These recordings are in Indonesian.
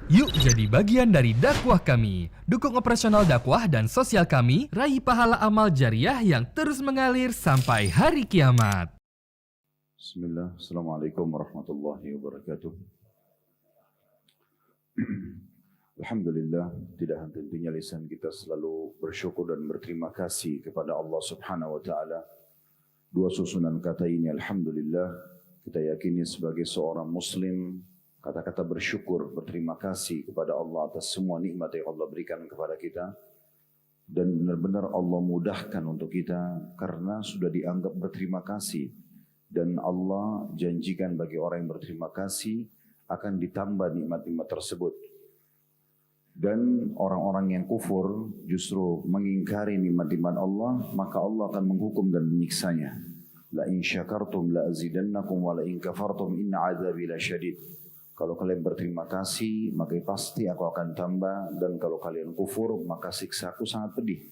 Yuk jadi bagian dari dakwah kami. Dukung operasional dakwah dan sosial kami, raih pahala amal jariah yang terus mengalir sampai hari kiamat. Bismillah, Assalamualaikum warahmatullahi wabarakatuh. Alhamdulillah, tidak henti-hentinya lisan kita selalu bersyukur dan berterima kasih kepada Allah Subhanahu wa taala. Dua susunan kata ini alhamdulillah kita yakini sebagai seorang muslim, kata-kata bersyukur, berterima kasih kepada Allah atas semua nikmat yang Allah berikan kepada kita. Dan benar-benar Allah mudahkan untuk kita karena sudah dianggap berterima kasih. Dan Allah janjikan bagi orang yang berterima kasih akan ditambah nikmat-nikmat tersebut. Dan orang-orang yang kufur justru mengingkari nikmat-nikmat Allah, maka Allah akan menghukum dan menyiksanya. La in syakartum la azidannakum wa la in kafartum inna adzabi lasyadid. Kalau kalian berterima kasih, maka pasti aku akan tambah, dan kalau kalian kufur, maka siksaku sangat pedih.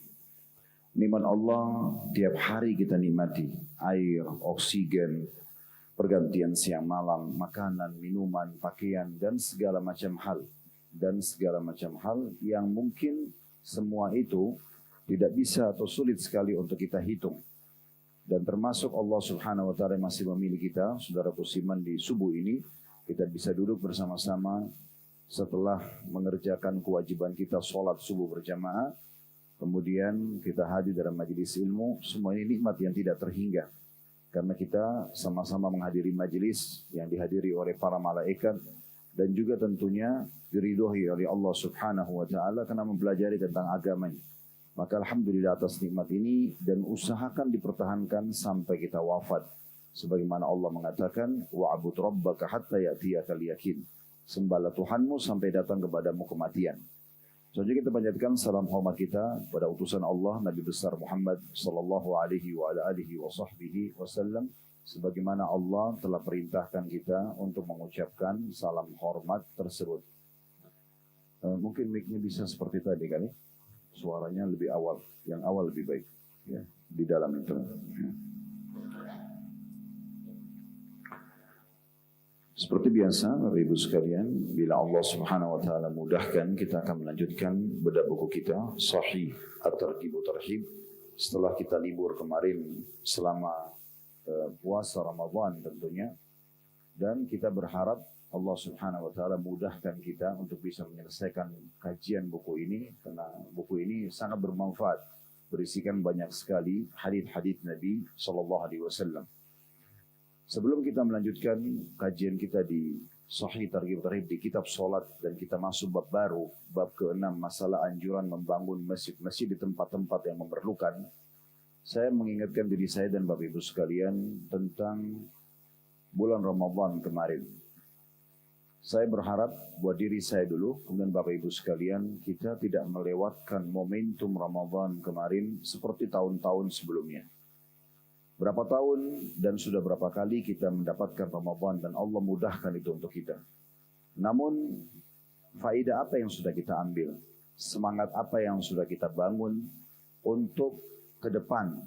Nikmat Allah tiap hari kita nikmati, air, oksigen, pergantian siang malam, makanan, minuman, pakaian, dan segala macam hal. Dan segala macam hal yang mungkin semua itu tidak bisa atau sulit sekali untuk kita hitung. Dan termasuk Allah Subhanahu wa taala masih memilih kita, saudara Kusiman, di subuh ini kita bisa duduk bersama-sama setelah mengerjakan kewajiban kita sholat subuh berjamaah. Kemudian kita hadir dalam majelis ilmu. Semua ini nikmat yang tidak terhingga, karena kita sama-sama menghadiri majelis yang dihadiri oleh para malaikat, dan juga tentunya diridhoi oleh Allah Subhanahu wa taala karena mempelajari tentang agamanya. Maka alhamdulillah atas nikmat ini, dan usahakan dipertahankan sampai kita wafat. Sebagaimana Allah mengatakan, wa'bud rabbaka hatta ya'tiyakal yakin. Sembahlah Tuhanmu sampai datang kepadamu kematian. Selanjutnya kita panjatkan salam hormat kita pada utusan Allah Nabi besar Muhammad sallallahu alaihi wa ala alihi wa sahbihi wasallam, sebagaimana Allah telah perintahkan kita untuk mengucapkan salam hormat tersebut. Mungkin mic-nya bisa seperti tadi kali, suaranya lebih awal, yang awal lebih baik ya, di dalam itu. Seperti biasa, Bapak Ibu sekalian, bila Allah Subhanahu wa taala mudahkan, kita akan melanjutkan bedah buku kita Sahih At-Targhib Tarhib setelah kita libur kemarin selama puasa Ramadan tentunya. Dan kita berharap Allah Subhanahu wa taala mudahkan kita untuk bisa menyelesaikan kajian buku ini, karena buku ini sangat bermanfaat, berisikan banyak sekali hadits-hadits Nabi sallallahu alaihi wasallam. Sebelum kita melanjutkan kajian kita di Sahih Targhib Tarhib di kitab salat, dan kita masuk bab baru, bab ke-6, masalah anjuran membangun masjid-masjid di tempat-tempat yang memerlukan, saya mengingatkan diri saya dan Bapak Ibu sekalian tentang bulan Ramadan kemarin. Saya berharap buat diri saya dulu, kemudian Bapak Ibu sekalian, kita tidak melewatkan momentum Ramadan kemarin seperti tahun-tahun sebelumnya. Berapa tahun dan sudah berapa kali kita mendapatkan Ramadan dan Allah mudahkan itu untuk kita. Namun faedah apa yang sudah kita ambil? Semangat apa yang sudah kita bangun untuk ke depan?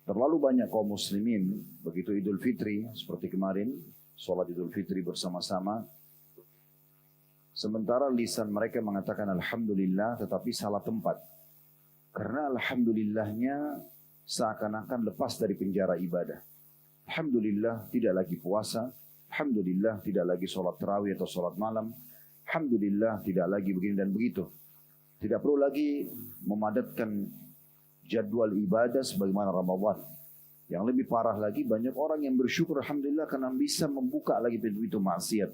Terlalu banyak kaum muslimin begitu Idul Fitri seperti kemarin, sholat Idul Fitri bersama-sama, sementara lisan mereka mengatakan alhamdulillah tetapi salah tempat. Karena alhamdulillahnya seakan-akan lepas dari penjara ibadah. Alhamdulillah tidak lagi puasa, alhamdulillah tidak lagi sholat tarawih atau sholat malam, alhamdulillah tidak lagi begini dan begitu. Tidak perlu lagi memadatkan jadwal ibadah sebagaimana Ramadan. Yang lebih parah lagi, banyak orang yang bersyukur alhamdulillah karena bisa membuka lagi pintu-pintu maksiat.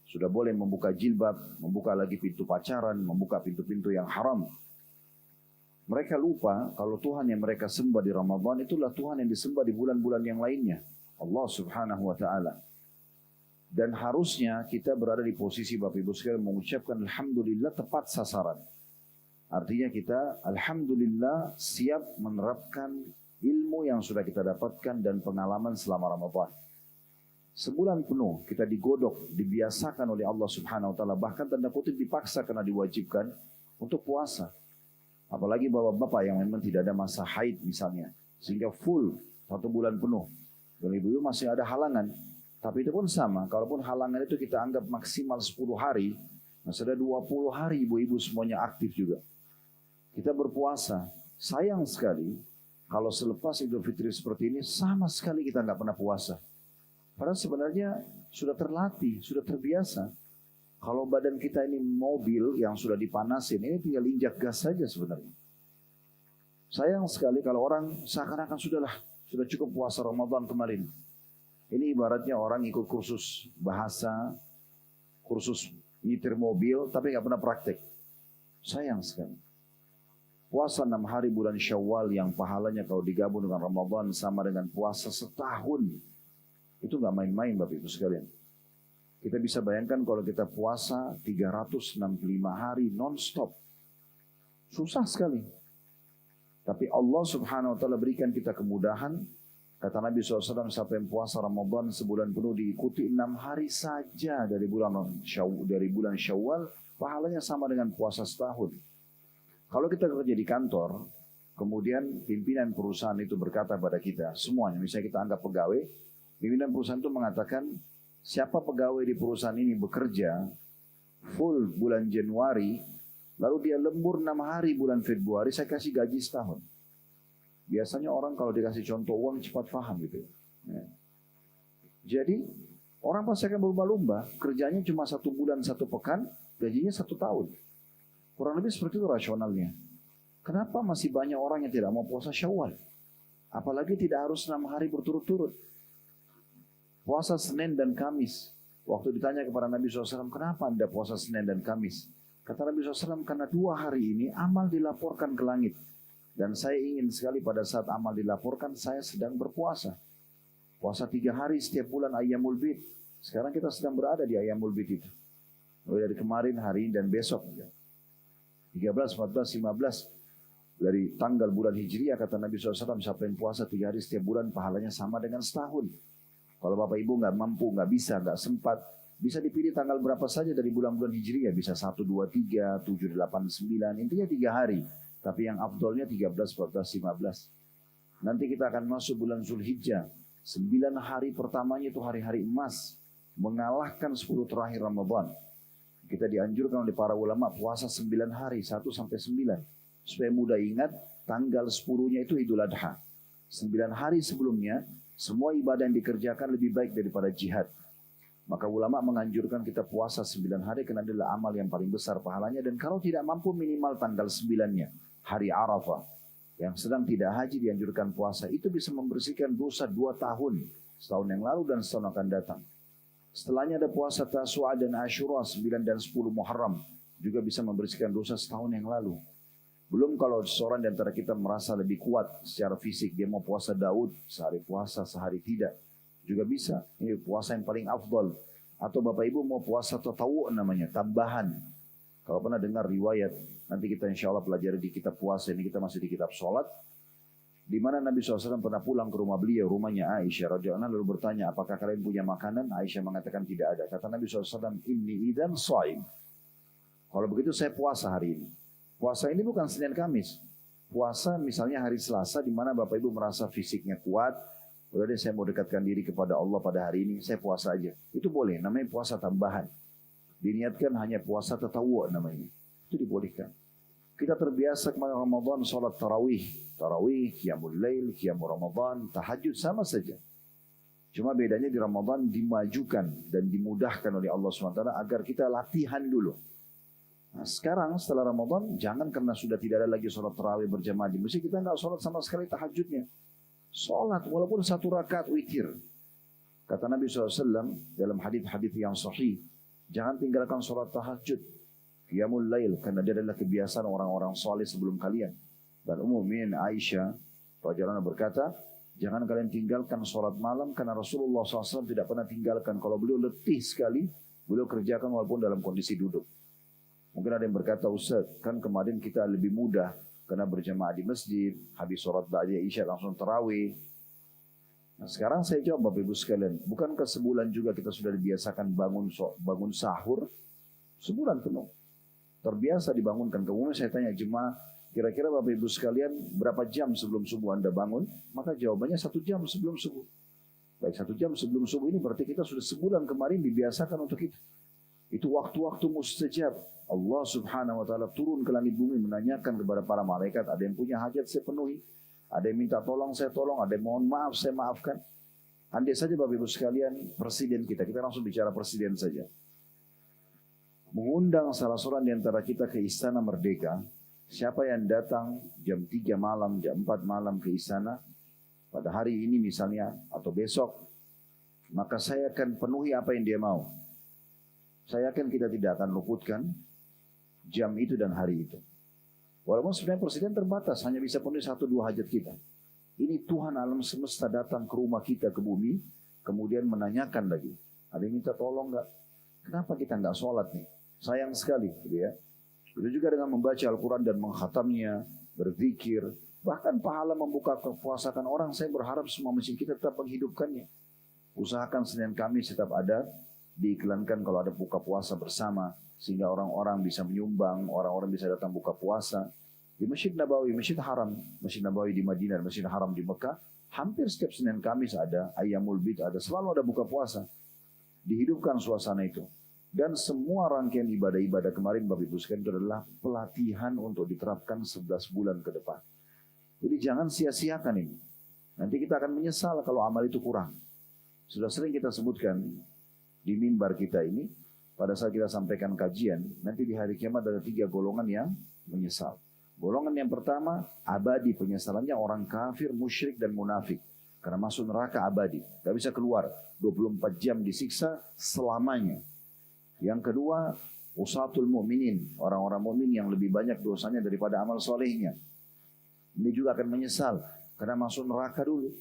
Sudah boleh membuka jilbab, membuka lagi pintu pacaran, membuka pintu-pintu yang haram. Mereka lupa kalau Tuhan yang mereka sembah di Ramadan itulah Tuhan yang disembah di bulan-bulan yang lainnya, Allah Subhanahu wa taala. Dan harusnya kita berada di posisi Bapak Ibu sekalian mengucapkan alhamdulillah tepat sasaran. Artinya kita alhamdulillah siap menerapkan ilmu yang sudah kita dapatkan dan pengalaman selama Ramadan. Sebulan penuh kita digodok, dibiasakan oleh Allah Subhanahu wa taala, bahkan tanda kutip dipaksa karena diwajibkan untuk puasa. Apalagi bapak-bapak yang memang tidak ada masa haid misalnya, sehingga full 1 bulan penuh. Dan ibu-ibu masih ada halangan, tapi itu pun sama. Kalaupun halangan itu kita anggap maksimal 10 hari, Masih ada 20 hari ibu-ibu semuanya aktif juga. Kita berpuasa. Sayang sekali kalau selepas Idul Fitri seperti ini sama sekali kita nggak pernah puasa. Padahal sebenarnya sudah terlatih, sudah terbiasa. Kalau badan kita ini mobil yang sudah dipanasin, ini tinggal injak gas saja sebenarnya. Sayang sekali kalau orang seakan-akan sudah cukup puasa Ramadan kemarin. Ini ibaratnya orang ikut kursus bahasa, kursus nyetir mobil, tapi nggak pernah praktek. Sayang sekali. Puasa 6 hari bulan Syawal yang pahalanya kalau digabung dengan Ramadan sama dengan puasa setahun. Itu nggak main-main Bapak Ibu sekalian. Kita bisa bayangkan kalau kita puasa 365 hari non-stop. Susah sekali. Tapi Allah Subhanahu Wa Taala berikan kita kemudahan. Kata Nabi SAW, siapa yang puasa Ramadan sebulan penuh diikuti 6 hari saja dari bulan Syawal, pahalanya sama dengan puasa setahun. Kalau kita kerja di kantor, kemudian pimpinan perusahaan itu berkata pada kita, semuanya, misalnya kita anggap pegawai, pimpinan perusahaan itu mengatakan, siapa pegawai di perusahaan ini bekerja full bulan Januari, lalu dia lembur 6 hari bulan Februari, saya kasih gaji setahun. Biasanya orang kalau dikasih contoh uang cepat paham gitu. Ya. Jadi orang pasti akan berlomba-lomba, kerjanya cuma 1 bulan 1 pekan, gajinya 1 tahun. Kurang lebih seperti itu rasionalnya. Kenapa masih banyak orang yang tidak mau puasa Syawal? Apalagi tidak harus 6 hari berturut-turut. Puasa Senin dan Kamis. Waktu ditanya kepada Nabi SAW, kenapa Anda puasa Senin dan Kamis? Kata Nabi SAW, karena 2 hari ini amal dilaporkan ke langit. Dan saya ingin sekali pada saat amal dilaporkan, saya sedang berpuasa. Puasa 3 hari setiap bulan Ayyamul Bid. Sekarang kita sedang berada di Ayyamul Bid itu. Mulai dari kemarin, hari ini, dan besok. 13, 14, 15. Dari tanggal bulan Hijriah, kata Nabi SAW, siapa yang puasa 3 hari setiap bulan, pahalanya sama dengan setahun. Kalau Bapak Ibu nggak mampu, nggak bisa, nggak sempat, bisa dipilih tanggal berapa saja dari bulan-bulan Hijriah. Bisa 1, 2, 3, 7, 8, 9. Intinya 3 hari. Tapi yang afdolnya 13, 14, 15. Nanti kita akan masuk bulan Zulhijjah. 9 hari pertamanya itu hari-hari emas. Mengalahkan 10 terakhir Ramadan. Kita dianjurkan oleh para ulama puasa 9 hari, 1 sampai 9. Supaya mudah ingat, tanggal 10-nya itu Idul Adha. 9 hari sebelumnya, semua ibadah yang dikerjakan lebih baik daripada jihad. Maka ulama menganjurkan kita puasa 9 hari karena adalah amal yang paling besar pahalanya. Dan kalau tidak mampu minimal tanggal 9-nya, hari Arafah. Yang sedang tidak haji dianjurkan puasa. Itu bisa membersihkan dosa 2 tahun. Setahun yang lalu dan setahun akan datang. Setelahnya ada puasa Tasu'a dan Ashura 9 dan 10 Muharram. Juga bisa membersihkan dosa setahun yang lalu. Belum kalau seorang di antara kita merasa lebih kuat secara fisik. Dia mau puasa Daud, sehari puasa, sehari tidak. Juga bisa. Ini puasa yang paling afdal. Atau Bapak Ibu mau puasa tatawu namanya, tambahan. Kalau pernah dengar riwayat, nanti kita insya Allah pelajari di kitab puasa. Ini kita masih di kitab sholat. Di mana Nabi SAW pernah pulang ke rumah beliau, rumahnya Aisyah radhiyallahu anha, lalu bertanya, apakah kalian punya makanan? Aisyah mengatakan tidak ada. Kata Nabi SAW, inni idzan shaim. Kalau begitu saya puasa hari ini. Puasa ini bukan Senin Kamis. Puasa misalnya hari Selasa, di mana Bapak Ibu merasa fisiknya kuat. Udah deh saya mau dekatkan diri kepada Allah pada hari ini, saya puasa aja. Itu boleh, namanya puasa tambahan. Diniatkan hanya puasa tatawu namanya. Itu dibolehkan. Kita terbiasa kemarin Ramadan sholat tarawih, qiyamul lail, qiyamul Ramadan, tahajud sama saja. Cuma bedanya di Ramadan dimajukan dan dimudahkan oleh Allah SWT agar kita latihan dulu. Nah, sekarang setelah Ramadan jangan karena sudah tidak ada lagi sholat tarawih berjamaah di masjid kita nggak sholat sama sekali tahajudnya. Sholat walaupun 1 rakaat witir. Kata Nabi SAW dalam hadis-hadis yang sahih, jangan tinggalkan sholat tahajud. Qiyamul lail, karena dia adalah kebiasaan orang-orang saleh sebelum kalian. Dan umumnya Aisyah radhiyallahu anha berkata, jangan kalian tinggalkan sholat malam karena Rasulullah SAW tidak pernah tinggalkan. Kalau beliau letih sekali, beliau kerjakan walaupun dalam kondisi duduk. Mungkin ada yang berkata, Ustaz, kan kemarin kita lebih mudah karena berjamaah di masjid, habis sholat ba'da isya langsung tarawih. Nah, sekarang saya jawab Bapak Ibu sekalian, bukankah sebulan juga kita sudah dibiasakan bangun sahur? Sebulan penuh. Terbiasa dibangunkan. Kemudian saya tanya jemaah, kira-kira Bapak Ibu sekalian berapa jam sebelum subuh Anda bangun? Maka jawabannya 1 jam sebelum subuh. Baik, 1 jam sebelum subuh ini berarti kita sudah sebulan kemarin dibiasakan untuk itu. Itu waktu-waktu mustajab. Allah subhanahu wa ta'ala turun ke langit bumi menanyakan kepada para malaikat, ada yang punya hajat saya penuhi, ada yang minta tolong saya tolong, ada yang mohon maaf saya maafkan. Andai saja Bapak Ibu sekalian presiden kita langsung bicara presiden saja, mengundang salah seorang di antara kita ke Istana Merdeka, siapa yang datang jam 3 malam, jam 4 malam ke istana pada hari ini misalnya atau besok, maka saya akan penuhi apa yang dia mau. Saya yakin kita tidak akan luputkan jam itu dan hari itu. Walaupun sebenarnya presiden terbatas, hanya bisa penuhi 1-2 hajat kita. Ini Tuhan alam semesta datang ke rumah kita, ke bumi, kemudian menanyakan lagi. Ada yang minta tolong nggak? Kenapa kita nggak sholat nih? Sayang sekali, gitu ya. Itu juga dengan membaca Al-Quran dan menghatamnya, berzikir, bahkan pahala membuka kepuasakan orang. Saya berharap semua masjid kita tetap menghidupkannya. Usahakan Senin Kamis tetap ada, diiklankan kalau ada buka puasa bersama, sehingga orang-orang bisa menyumbang, orang-orang bisa datang buka puasa. Di Masjid Nabawi, Masjid Haram, Masjid Nabawi di Madinah, Masjid Haram di Mekah, hampir setiap Senin Kamis ada, Ayyamul Bid ada, selalu ada buka puasa. Dihidupkan suasana itu. Dan semua rangkaian ibadah-ibadah kemarin Bapak Ibu sekalian itu adalah pelatihan untuk diterapkan 11 bulan ke depan. Jadi jangan sia-siakan ini. Nanti kita akan menyesal kalau amal itu kurang. Sudah sering kita sebutkan di mimbar kita ini, pada saat kita sampaikan kajian, nanti di hari kiamat ada 3 golongan yang menyesal. Golongan yang pertama, abadi penyesalannya orang kafir, musyrik dan munafik. Karena masuk neraka abadi, gak bisa keluar. 24 jam disiksa selamanya. Yang kedua, usatul mu'minin, orang-orang mukmin yang lebih banyak dosanya daripada amal solehnya. Ini juga akan menyesal karena masuk neraka dulu.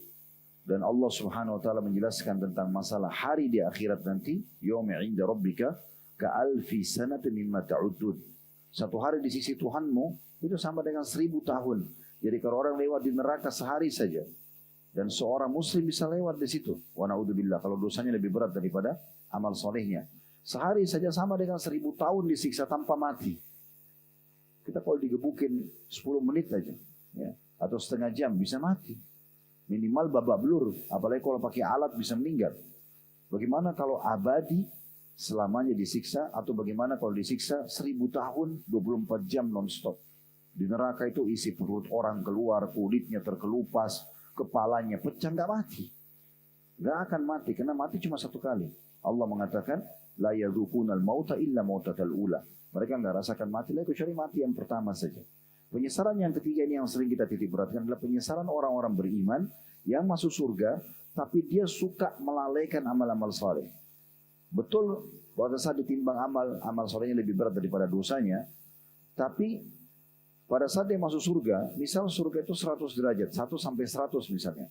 Dan Allah subhanahu wa ta'ala menjelaskan tentang masalah hari di akhirat nanti. Yawmi inda rabbika ka'alfi sanatin mimma ta'udun. Satu hari di sisi Tuhanmu itu sama dengan 1000 tahun. Jadi kalau orang lewat di neraka sehari saja, dan seorang muslim bisa lewat di situ, wa na'udzubillah, kalau dosanya lebih berat daripada amal solehnya, sehari saja sama dengan 1000 tahun disiksa tanpa mati. Kita kalau digebukin 10 menit aja, ya, atau setengah jam bisa mati. Minimal babak belur, apalagi kalau pakai alat bisa meninggal. Bagaimana kalau abadi selamanya disiksa, atau bagaimana kalau disiksa 1000 tahun 24 jam non-stop. Di neraka itu isi perut orang keluar, kulitnya terkelupas, kepalanya pecah, nggak mati. Nggak akan mati, karena mati cuma 1 kali. Allah mengatakan, la yadhukunal mauta illa mautatal ula. Mereka nggak rasakan mati lagi kecuali mati yang pertama saja. Penyesalan yang ketiga ini yang sering kita titik beratkan adalah penyesalan orang-orang beriman yang masuk surga, tapi dia suka melalaikan amal-amal saleh. Betul, pada saat ditimbang amal solehnya lebih berat daripada dosanya, tapi pada saat dia masuk surga, misal surga itu 100 derajat, 1 sampai 100 misalnya.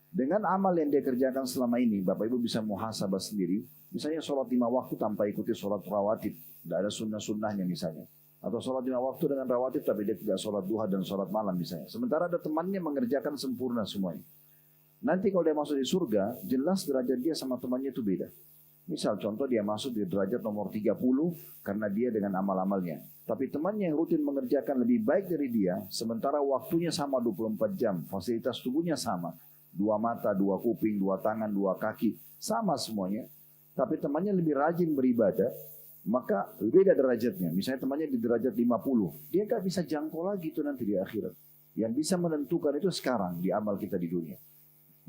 Dengan amal yang dia kerjakan selama ini, Bapak Ibu bisa muhasabah sendiri. Misalnya sholat 5 waktu tanpa ikuti sholat rawatib, tidak ada sunnah-sunnahnya misalnya. Atau sholat 5 waktu dengan rawatib tapi dia tidak sholat duha dan sholat malam misalnya. Sementara ada temannya mengerjakan sempurna semuanya. Nanti kalau dia masuk di surga, jelas derajat dia sama temannya itu beda. Misal contoh dia masuk di derajat nomor 30 karena dia dengan amal-amalnya. Tapi temannya yang rutin mengerjakan lebih baik dari dia, sementara waktunya sama 24 jam, fasilitas tubuhnya sama. 2 mata, 2 kuping, 2 tangan, 2 kaki, sama semuanya. Tapi temannya lebih rajin beribadah, maka beda derajatnya. Misalnya temannya di derajat 50, dia gak bisa jangkau lagi itu nanti di akhirat. Yang bisa menentukan itu sekarang di amal kita di dunia.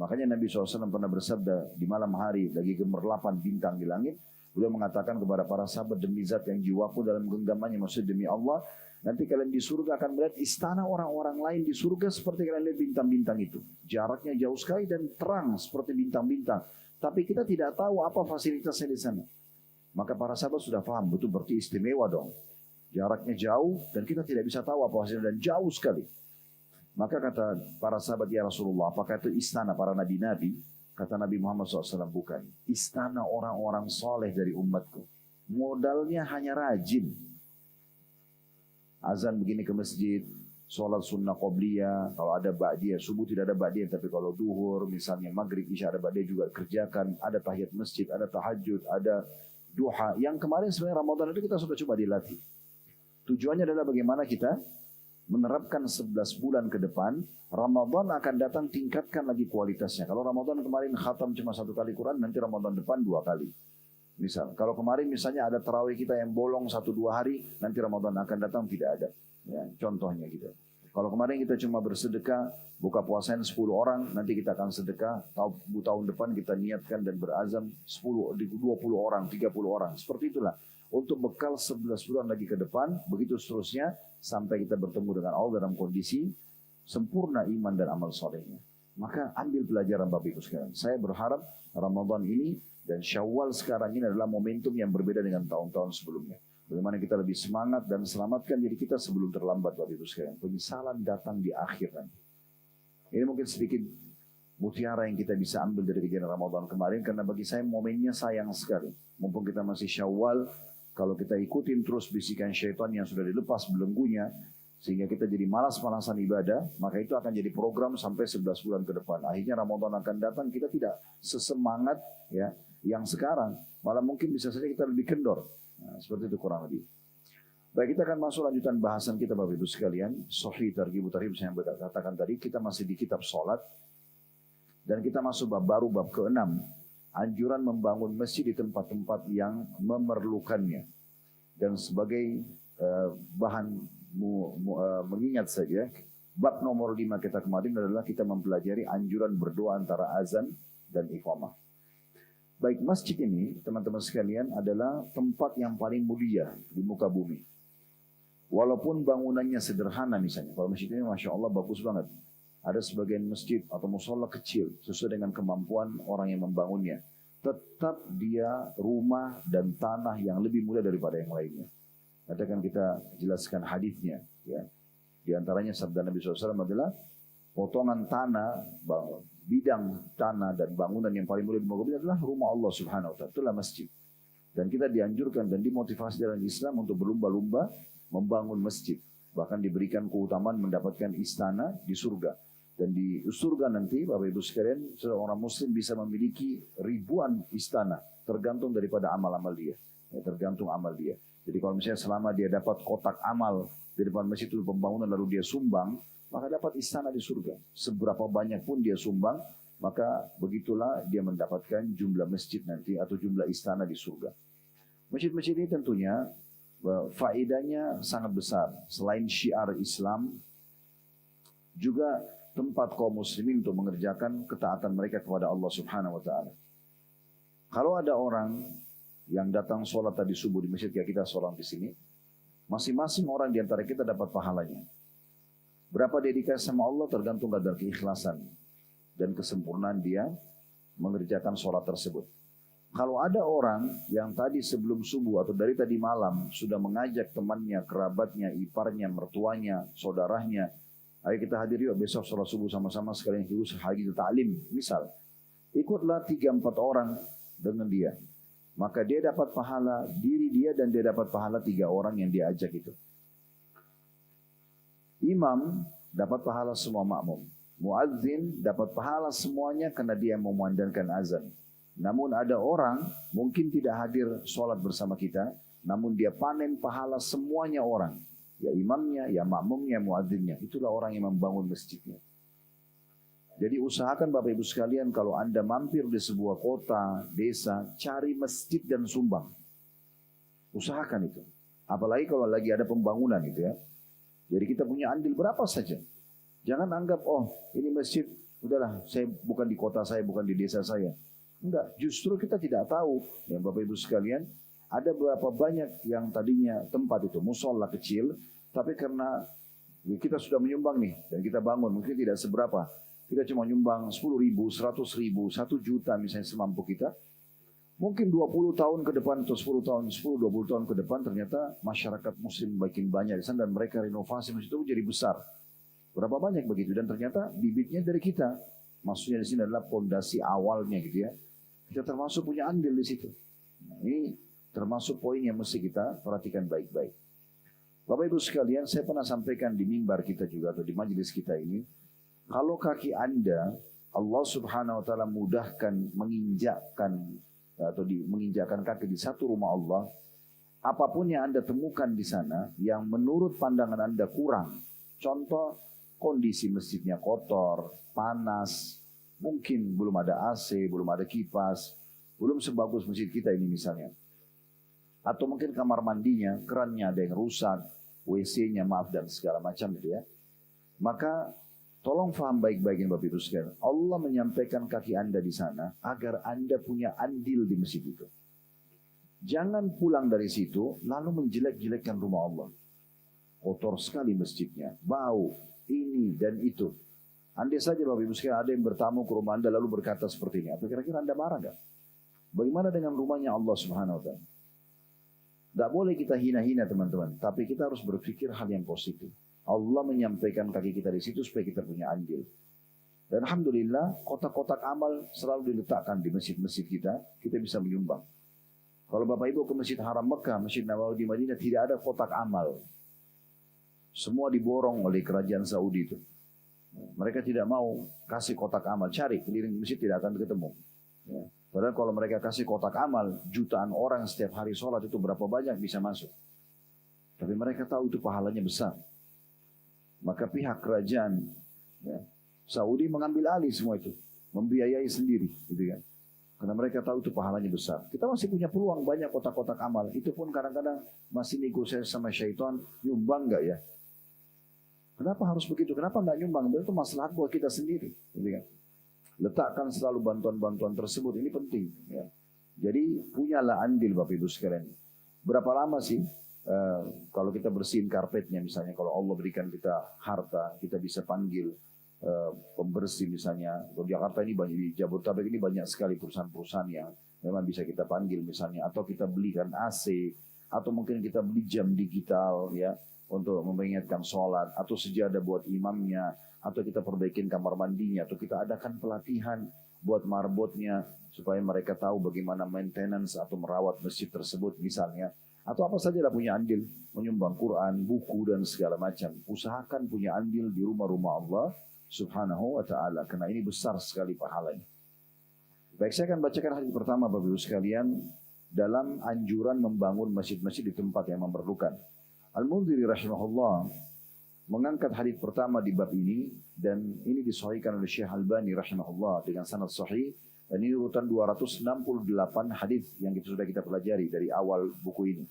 Makanya Nabi SAW pernah bersabda di malam hari lagi gemerlapan bintang di langit. Beliau mengatakan kepada para sahabat, demi zat yang jiwaku dalam genggamannya, maksud demi Allah, nanti kalian di surga akan melihat istana orang-orang lain di surga seperti kalian lihat bintang-bintang itu. Jaraknya jauh sekali dan terang seperti bintang-bintang. Tapi kita tidak tahu apa fasilitasnya di sana. Maka para sahabat sudah paham, betul berarti istimewa dong. Jaraknya jauh dan kita tidak bisa tahu apa hasilnya dan jauh sekali. Maka kata para sahabat, ya Rasulullah, apakah itu istana para nabi-nabi? Kata Nabi Muhammad SAW, bukan. Istana orang-orang soleh dari umatku. Modalnya hanya rajin. Azan begini ke masjid, sholat sunnah qobliyah, kalau ada ba'diyah, subuh tidak ada ba'diyah, tapi kalau duhur, misalnya maghrib, isya ada ba'diyah juga kerjakan, ada tahiyat masjid, ada tahajud, ada duha. Yang kemarin sebenarnya Ramadan itu kita sudah coba dilatih. Tujuannya adalah bagaimana kita menerapkan 11 bulan ke depan, Ramadan akan datang tingkatkan lagi kualitasnya. Kalau Ramadan kemarin khatam cuma 1 kali Quran, nanti Ramadan depan 2 kali. Misal, kalau kemarin misalnya ada tarawih kita yang bolong 1-2 hari, nanti Ramadan akan datang tidak ada. Ya, contohnya gitu. Kalau kemarin kita cuma bersedekah, buka puasain 10 orang, nanti kita akan sedekah, tahun depan kita niatkan dan berazam 10, 20 orang, 30 orang. Seperti itulah. Untuk bekal 11 bulan lagi ke depan, begitu seterusnya, sampai kita bertemu dengan Allah dalam kondisi sempurna iman dan amal solehnya. Maka ambil pelajaran Bapak Ibu sekalian. Saya berharap Ramadan ini dan Syawal sekarang ini adalah momentum yang berbeda dengan tahun-tahun sebelumnya. Bagaimana kita lebih semangat dan selamatkan diri kita sebelum terlambat Bapak Ibu sekalian. Penyesalan datang di akhir nanti. Ini mungkin sedikit mutiara yang kita bisa ambil dari kejadian Ramadan kemarin. Karena bagi saya momennya sayang sekali. Mumpung kita masih Syawal, kalau kita ikutin terus bisikan syaitan yang sudah dilepas belenggunya, sehingga kita jadi malas-malasan ibadah, maka itu akan jadi program sampai 11 bulan ke depan. Akhirnya Ramadan akan datang, kita tidak sesemangat ya yang sekarang. Malah mungkin bisa saja kita lebih kendor. Nah, seperti itu kurang lebih. Baik, kita akan masuk lanjutan bahasan kita Bapak Ibu sekalian. Sahih Targhib Tarhib saya katakan tadi, kita masih di kitab sholat. Dan kita masuk bab baru, bab ke-6. Anjuran membangun masjid di tempat-tempat yang memerlukannya. Dan sebagai bahan mengingat saja, bab nomor 5 kita kemarin adalah kita mempelajari anjuran berdoa antara azan dan iqamah. Baik, masjid ini teman-teman sekalian adalah tempat yang paling mulia di muka bumi. Walaupun bangunannya sederhana misalnya, kalau masjid ini Masya Allah bagus banget. Ada sebagian masjid atau musola kecil sesuai dengan kemampuan orang yang membangunnya. Tetap dia rumah dan tanah yang lebih mulia daripada yang lainnya. Nanti akan kita jelaskan hadisnya. Ya. Di antaranya sabda Nabi SAW adalah potongan tanah, bidang tanah dan bangunan yang paling mulia di muka bumi adalah rumah Allah Subhanahu Wa Taala. Itulah masjid. Dan kita dianjurkan dan dimotivasi dalam Islam untuk berlomba-lomba membangun masjid. Bahkan diberikan keutamaan mendapatkan istana di surga. Dan di surga nanti Bapak Ibu sekalian, seorang muslim bisa memiliki ribuan istana. Tergantung daripada amal-amal dia. Ya, tergantung amal dia. Jadi kalau misalnya selama dia dapat kotak amal di depan masjid itu pembangunan lalu dia sumbang, maka dapat istana di surga. Seberapa banyak pun dia sumbang, maka begitulah dia mendapatkan jumlah masjid nanti atau jumlah istana di surga. Masjid-masjid ini tentunya faedahnya sangat besar. Selain syiar Islam, juga tempat kaum muslimin untuk mengerjakan ketaatan mereka kepada Allah Subhanahu Wa Taala. Kalau ada orang yang datang sholat tadi subuh di masjid kayak kita sholat di sini, masing-masing orang di antara kita dapat pahalanya. Berapa dedikasi sama Allah tergantung kadar keikhlasan dan kesempurnaan dia mengerjakan sholat tersebut. Kalau ada orang yang tadi sebelum subuh atau dari tadi malam sudah mengajak temannya, kerabatnya, iparnya, mertuanya, saudaranya, ayo kita hadir yuk besok sholat subuh sama-sama sekalian ikut haji ta'lim. Misal, ikutlah 3-4 orang dengan dia. Maka dia dapat pahala diri dia dan dia dapat pahala 3 orang yang dia ajak itu. Imam dapat pahala semua makmum. Muadzin dapat pahala semuanya karena dia memandangkan azan. Namun ada orang mungkin tidak hadir sholat bersama kita, namun dia panen pahala semuanya orang. Ya imamnya, ya makmumnya, muadzinnya. Itulah orang yang membangun masjidnya. Jadi usahakan Bapak Ibu sekalian kalau Anda mampir di sebuah kota, desa, cari masjid dan sumbang. Usahakan itu. Apalagi kalau lagi ada pembangunan itu ya. Jadi kita punya andil berapa saja. Jangan anggap, oh ini masjid, udahlah saya bukan di kota saya, bukan di desa saya. Enggak, justru kita tidak tahu. Ya Bapak Ibu sekalian, ada berapa banyak yang tadinya tempat itu, musola kecil, tapi karena kita sudah menyumbang nih, dan kita bangun, mungkin tidak seberapa. Kita cuma nyumbang 10.000, 100.000, 1 juta misalnya semampu kita. Mungkin 20 tahun ke depan atau 10 tahun, 10-20 tahun ke depan ternyata masyarakat muslim makin banyak di sana dan mereka renovasi masjid itu jadi besar. Berapa banyak begitu dan ternyata bibitnya dari kita. Maksudnya di sini adalah fondasi awalnya gitu ya. Kita termasuk punya andil di situ. Nah, ini termasuk poin yang mesti kita perhatikan baik-baik. Bapak Ibu sekalian, saya pernah sampaikan di mimbar kita juga atau di majelis kita ini, kalau kaki Anda, Allah Subhanahu Wa Taala mudahkan menginjakkan menginjakkan kaki di satu rumah Allah, apapun yang Anda temukan di sana yang menurut pandangan Anda kurang, contoh kondisi masjidnya kotor, panas, mungkin belum ada AC, belum ada kipas, Belum sebagus masjid kita ini misalnya. Atau mungkin kamar mandinya, kerannya ada yang rusak, WC-nya maaf dan segala macam gitu ya. Maka tolong faham baik-baik ini Bapak Ibu sekalian. Allah menyampaikan kaki Anda di sana agar Anda punya andil di masjid itu. Jangan pulang dari situ lalu menjelek-jelekkan rumah Allah. Kotor sekali masjidnya, bau, ini dan itu. Andai saja Bapak Ibu sekalian ada yang bertamu ke rumah Anda lalu berkata seperti ini. Apa kira-kira Anda marah gak? Bagaimana dengan rumahnya Allah Subhanahu wa Ta'ala? Tidak boleh kita hina-hina teman-teman. Tapi kita harus berpikir hal yang positif. Allah menyampaikan kaki kita di situ supaya kita punya andil. Dan Alhamdulillah kotak-kotak amal selalu diletakkan di masjid-masjid kita. Kita bisa menyumbang. Kalau Bapak Ibu ke Masjid Haram Mekah, Masjid Nabawi di Madinah tidak ada kotak amal. Semua diborong oleh kerajaan Saudi itu. Mereka tidak mau kasih kotak amal. Cari keliling masjid tidak akan ketemu. Ya. Padahal kalau mereka kasih kotak amal, jutaan orang setiap hari sholat itu berapa banyak bisa masuk. Tapi mereka tahu itu pahalanya besar. Maka pihak kerajaan ya, Saudi mengambil alih semua itu. Membiayai sendiri. Gitu kan. Karena mereka tahu itu pahalanya besar. Kita masih punya peluang banyak kotak-kotak amal. Itu pun kadang-kadang masih negosiasi sama syaitan. Nyumbang nggak ya? Kenapa harus begitu? Kenapa nggak nyumbang? Itu masalah buat kita sendiri. Gitu kan. Letakkan selalu bantuan-bantuan tersebut. Ini penting. Ya. Jadi punyalah andil Bapak Ibu sekalian. Berapa lama sih kalau kita bersihin karpetnya misalnya. Kalau Allah berikan kita harta, kita bisa panggil pembersih misalnya. Di Jakarta ini banyak, di Jabodetabek ini banyak sekali perusahaan-perusahaan yang memang bisa kita panggil misalnya. Atau kita belikan AC. Atau mungkin kita beli jam digital ya. Untuk mengingatkan sholat. Atau sejadah buat imamnya. Atau kita perbaikin kamar mandinya, atau kita adakan pelatihan buat marbotnya, supaya mereka tahu bagaimana maintenance atau merawat masjid tersebut misalnya. Atau apa saja lah punya andil, menyumbang Quran, buku dan segala macam. Usahakan punya andil di rumah-rumah Allah Subhanahu wa Ta'ala, karena ini besar sekali pahalanya. Baik, saya akan bacakan hadis pertama Bapak Ibu sekalian, dalam anjuran membangun masjid-masjid di tempat yang memerlukan. Al-Mundhiri rahimahullah mengangkat hadis pertama di bab ini, dan ini disahihkan oleh Syekh Albani rahimahullah dengan sanad sahih, dan ini urutan 268 hadis yang sudah kita pelajari dari awal buku ini.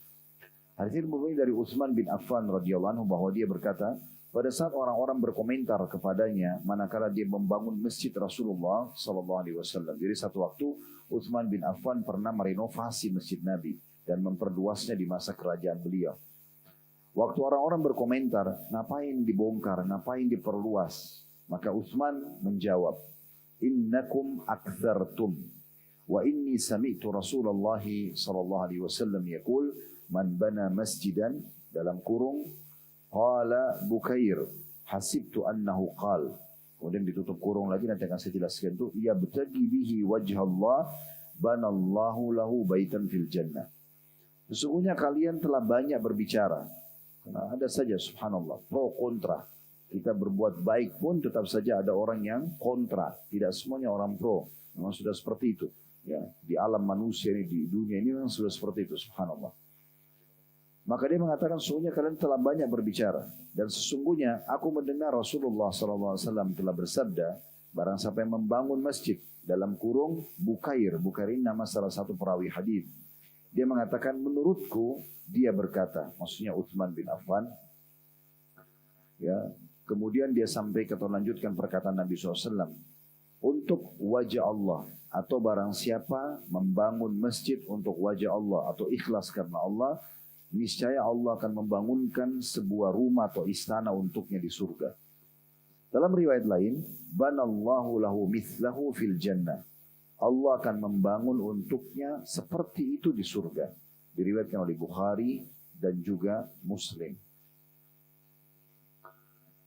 Hadis ini memulai dari Utsman bin Affan radhiyallahu anhu bahwa dia berkata, pada saat orang-orang berkomentar kepadanya manakala dia membangun masjid Rasulullah sallallahu alaihi wasallam. Jadi satu waktu Utsman bin Affan pernah merenovasi masjid Nabi dan memperluasnya di masa kerajaan beliau. Waktu orang-orang berkomentar, ngapain dibongkar, ngapain diperluas? Maka Utsman menjawab, innakum aktsartum wa inni sami'tu Rasulullah sallallahu alaihi wasallam yaqul man bana masjidan dalam kurung qala Bukair hasibtu annahu qal. Kemudian ditutup kurung lagi, nanti akan saya jelaskan itu, ia bertagi bihi wajh Allah banallahu lahu baitan fil jannah. Sesungguhnya kalian telah banyak berbicara. Karena ada saja subhanallah pro kontra. Kita berbuat baik pun tetap saja ada orang yang kontra. Tidak semuanya orang pro. Memang sudah seperti itu. Ya, di alam manusia ini, di dunia ini memang sudah seperti itu subhanallah. Maka dia mengatakan sesungguhnya kalian telah banyak berbicara. Dan sesungguhnya aku mendengar Rasulullah SAW telah bersabda, barang siapa yang membangun masjid dalam kurung Bukair. Bukair ini nama salah satu perawi hadis. Dia mengatakan menurutku, dia berkata, maksudnya Utsman bin Affan. Ya, kemudian dia sampai ke lanjutkan perkataan Nabi SAW. Untuk wajah Allah, atau barang siapa membangun masjid untuk wajah Allah, atau ikhlas karena Allah, niscaya Allah akan membangunkan sebuah rumah atau istana untuknya di surga. Dalam riwayat lain, banallahu lahu mithlahu fil jannah. Allah akan membangun untuknya seperti itu di surga. Diriwayatkan oleh Bukhari dan juga Muslim.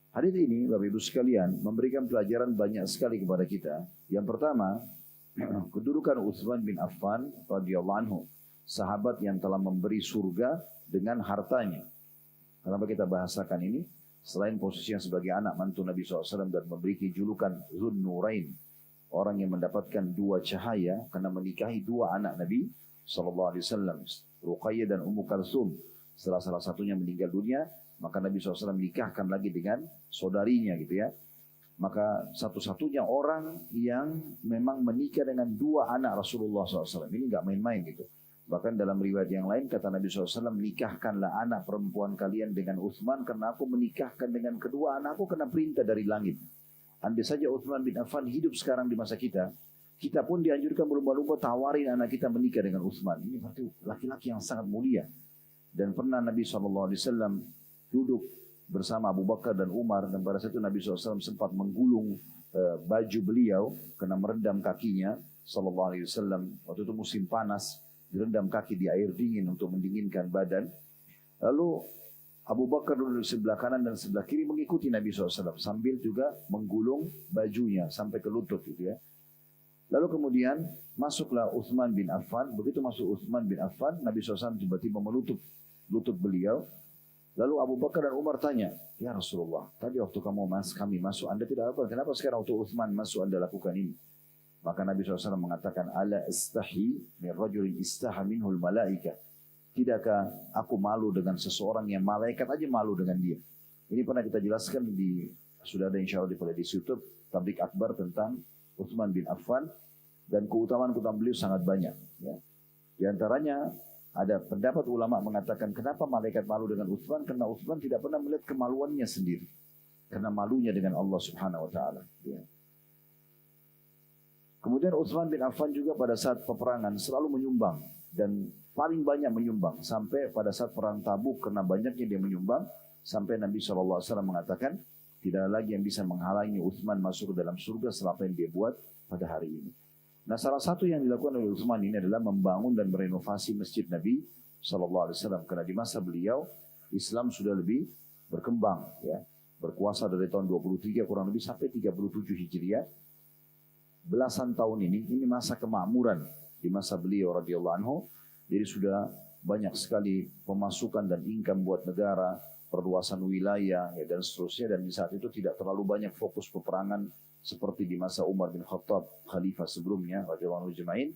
Hadis ini Bapak Ibu sekalian memberikan pelajaran banyak sekali kepada kita. Yang pertama, kedudukan Utsman bin Affan radhiyallahu anhu, sahabat yang telah memberi surga dengan hartanya. Kenapa kita bahasakan ini? Selain posisinya sebagai anak mantu Nabi SAW dan memiliki julukan Dzun Nurain, orang yang mendapatkan dua cahaya karena menikahi dua anak Nabi SAW, Ruqayyah dan Ummu Kalsum. Setelah salah satunya meninggal dunia, maka Nabi SAW menikahkan lagi dengan saudarinya gitu ya. Maka satu-satunya orang yang memang menikah dengan dua anak Rasulullah SAW. Ini nggak main-main gitu. Bahkan dalam riwayat yang lain kata Nabi SAW, nikahkanlah anak perempuan kalian dengan Uthman karena aku menikahkan dengan kedua anakku karena perintah dari langit. Andai saja Uthman bin Affan hidup sekarang di masa kita, kita pun dianjurkan berlomba-lomba tawarin anak kita menikah dengan Uthman. Ini berarti laki-laki yang sangat mulia. Dan pernah Nabi SAW duduk bersama Abu Bakar dan Umar, dan pada saat itu Nabi SAW sempat menggulung baju beliau karena merendam kakinya SAW. Waktu itu musim panas, direndam kaki di air dingin untuk mendinginkan badan. Lalu Abu Bakar duduk di sebelah kanan dan sebelah kiri mengikuti Nabi SAW sambil juga menggulung bajunya sampai ke lutut gitu ya. Lalu kemudian masuklah Uthman bin Affan. Begitu masuk Uthman bin Affan, Nabi SAW tiba-tiba menutup lutut beliau. Lalu Abu Bakar dan Umar tanya, ya Rasulullah, tadi waktu kami masuk, Anda tidak apa? Kenapa sekarang waktu Uthman masuk Anda lakukan ini? Maka Nabi SAW mengatakan, ala istahi min rajulin istaha minhul malaika. Tidakkah aku malu dengan seseorang yang malaikat aja malu dengan dia? Ini pernah kita jelaskan sudah ada insya Allah di playlist YouTube Tablik Akbar tentang Uthman bin Affan, dan keutamaan-keutamaan beliau sangat banyak. Ya. Di antaranya ada pendapat ulama mengatakan kenapa malaikat malu dengan Uthman? Karena Uthman tidak pernah melihat kemaluannya sendiri, karena malunya dengan Allah Subhanahu Wa Taala. Ya. Kemudian Uthman bin Affan juga pada saat peperangan selalu menyumbang dan paling banyak menyumbang sampai pada saat perang Tabuk karena banyaknya dia menyumbang sampai Nabi SAW mengatakan tidak ada lagi yang bisa menghalangi Uthman masuk ke dalam surga setelah apa yang dia buat pada hari ini. Nah, salah satu yang dilakukan oleh Uthman ini adalah membangun dan merenovasi masjid Nabi SAW karena di masa beliau Islam sudah lebih berkembang, ya, berkuasa dari tahun 23 kurang lebih sampai 37 Hijriah. Belasan tahun ini masa kemakmuran di masa beliau radhiyallahu anhu. Jadi sudah banyak sekali pemasukan dan income buat negara, perluasan wilayah ya, dan seterusnya. Dan di saat itu tidak terlalu banyak fokus peperangan seperti di masa Umar bin Khattab, khalifah sebelumnya radhiyallahu anhu jemain.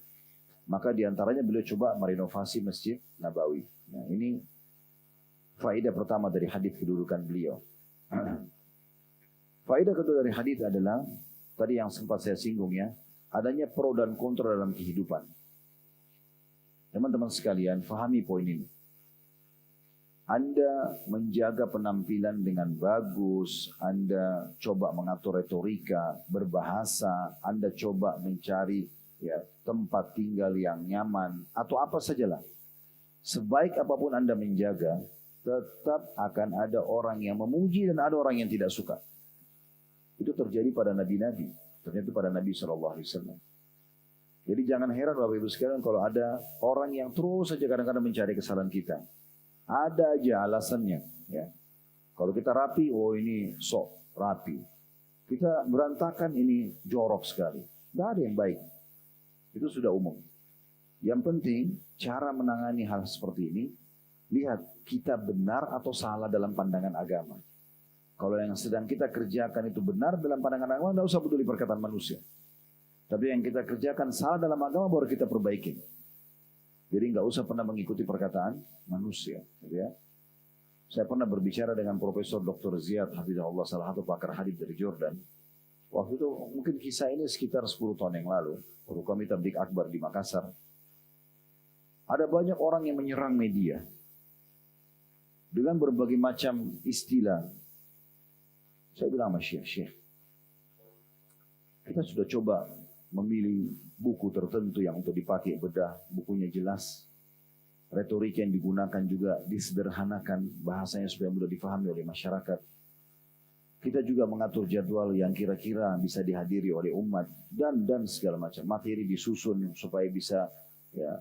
Maka di antaranya beliau coba merenovasi Masjid Nabawi. Nah, ini faedah pertama dari hadis kedudukan beliau. Faedah kedua dari hadis adalah tadi yang sempat saya singgung ya, adanya pro dan kontra dalam kehidupan. Teman-teman sekalian, fahami poin ini. Anda menjaga penampilan dengan bagus, Anda coba mengatur retorika, berbahasa, Anda coba mencari ya, tempat tinggal yang nyaman, atau apa sajalah. Sebaik apapun Anda menjaga, tetap akan ada orang yang memuji dan ada orang yang tidak suka. Itu terjadi pada nabi-nabi, ternyata pada Nabi SAW. Jadi jangan heran Bapak Ibu sekalian kalau ada orang yang terus saja kadang-kadang mencari kesalahan kita. Ada aja alasannya. Ya. Kalau kita rapi, oh ini sok rapi. Kita berantakan, ini jorok sekali. Tidak ada yang baik. Itu sudah umum. Yang penting cara menangani hal seperti ini, lihat kita benar atau salah dalam pandangan agama. Kalau yang sedang kita kerjakan itu benar dalam pandangan agama, tidak usah peduli perkataan manusia. Tapi yang kita kerjakan salah dalam agama baru kita perbaikin. Jadi nggak usah pernah mengikuti perkataan manusia. Gitu ya. Saya pernah berbicara dengan Profesor Dr. Ziyad Hafizahullah, salah satu pakar hadis dari Jordan. Waktu itu mungkin kisah ini sekitar 10 tahun yang lalu. Waktu kami tablik akbar di Makassar. Ada banyak orang yang menyerang media. Dengan berbagai macam istilah. Saya bilang sama Syekh, kita sudah coba memilih buku tertentu yang untuk dipakai bedah, bukunya jelas. Retorika yang digunakan juga disederhanakan, bahasanya supaya mudah difahami oleh masyarakat. Kita juga mengatur jadwal yang kira-kira bisa dihadiri oleh umat dan segala macam. Materi disusun supaya bisa ya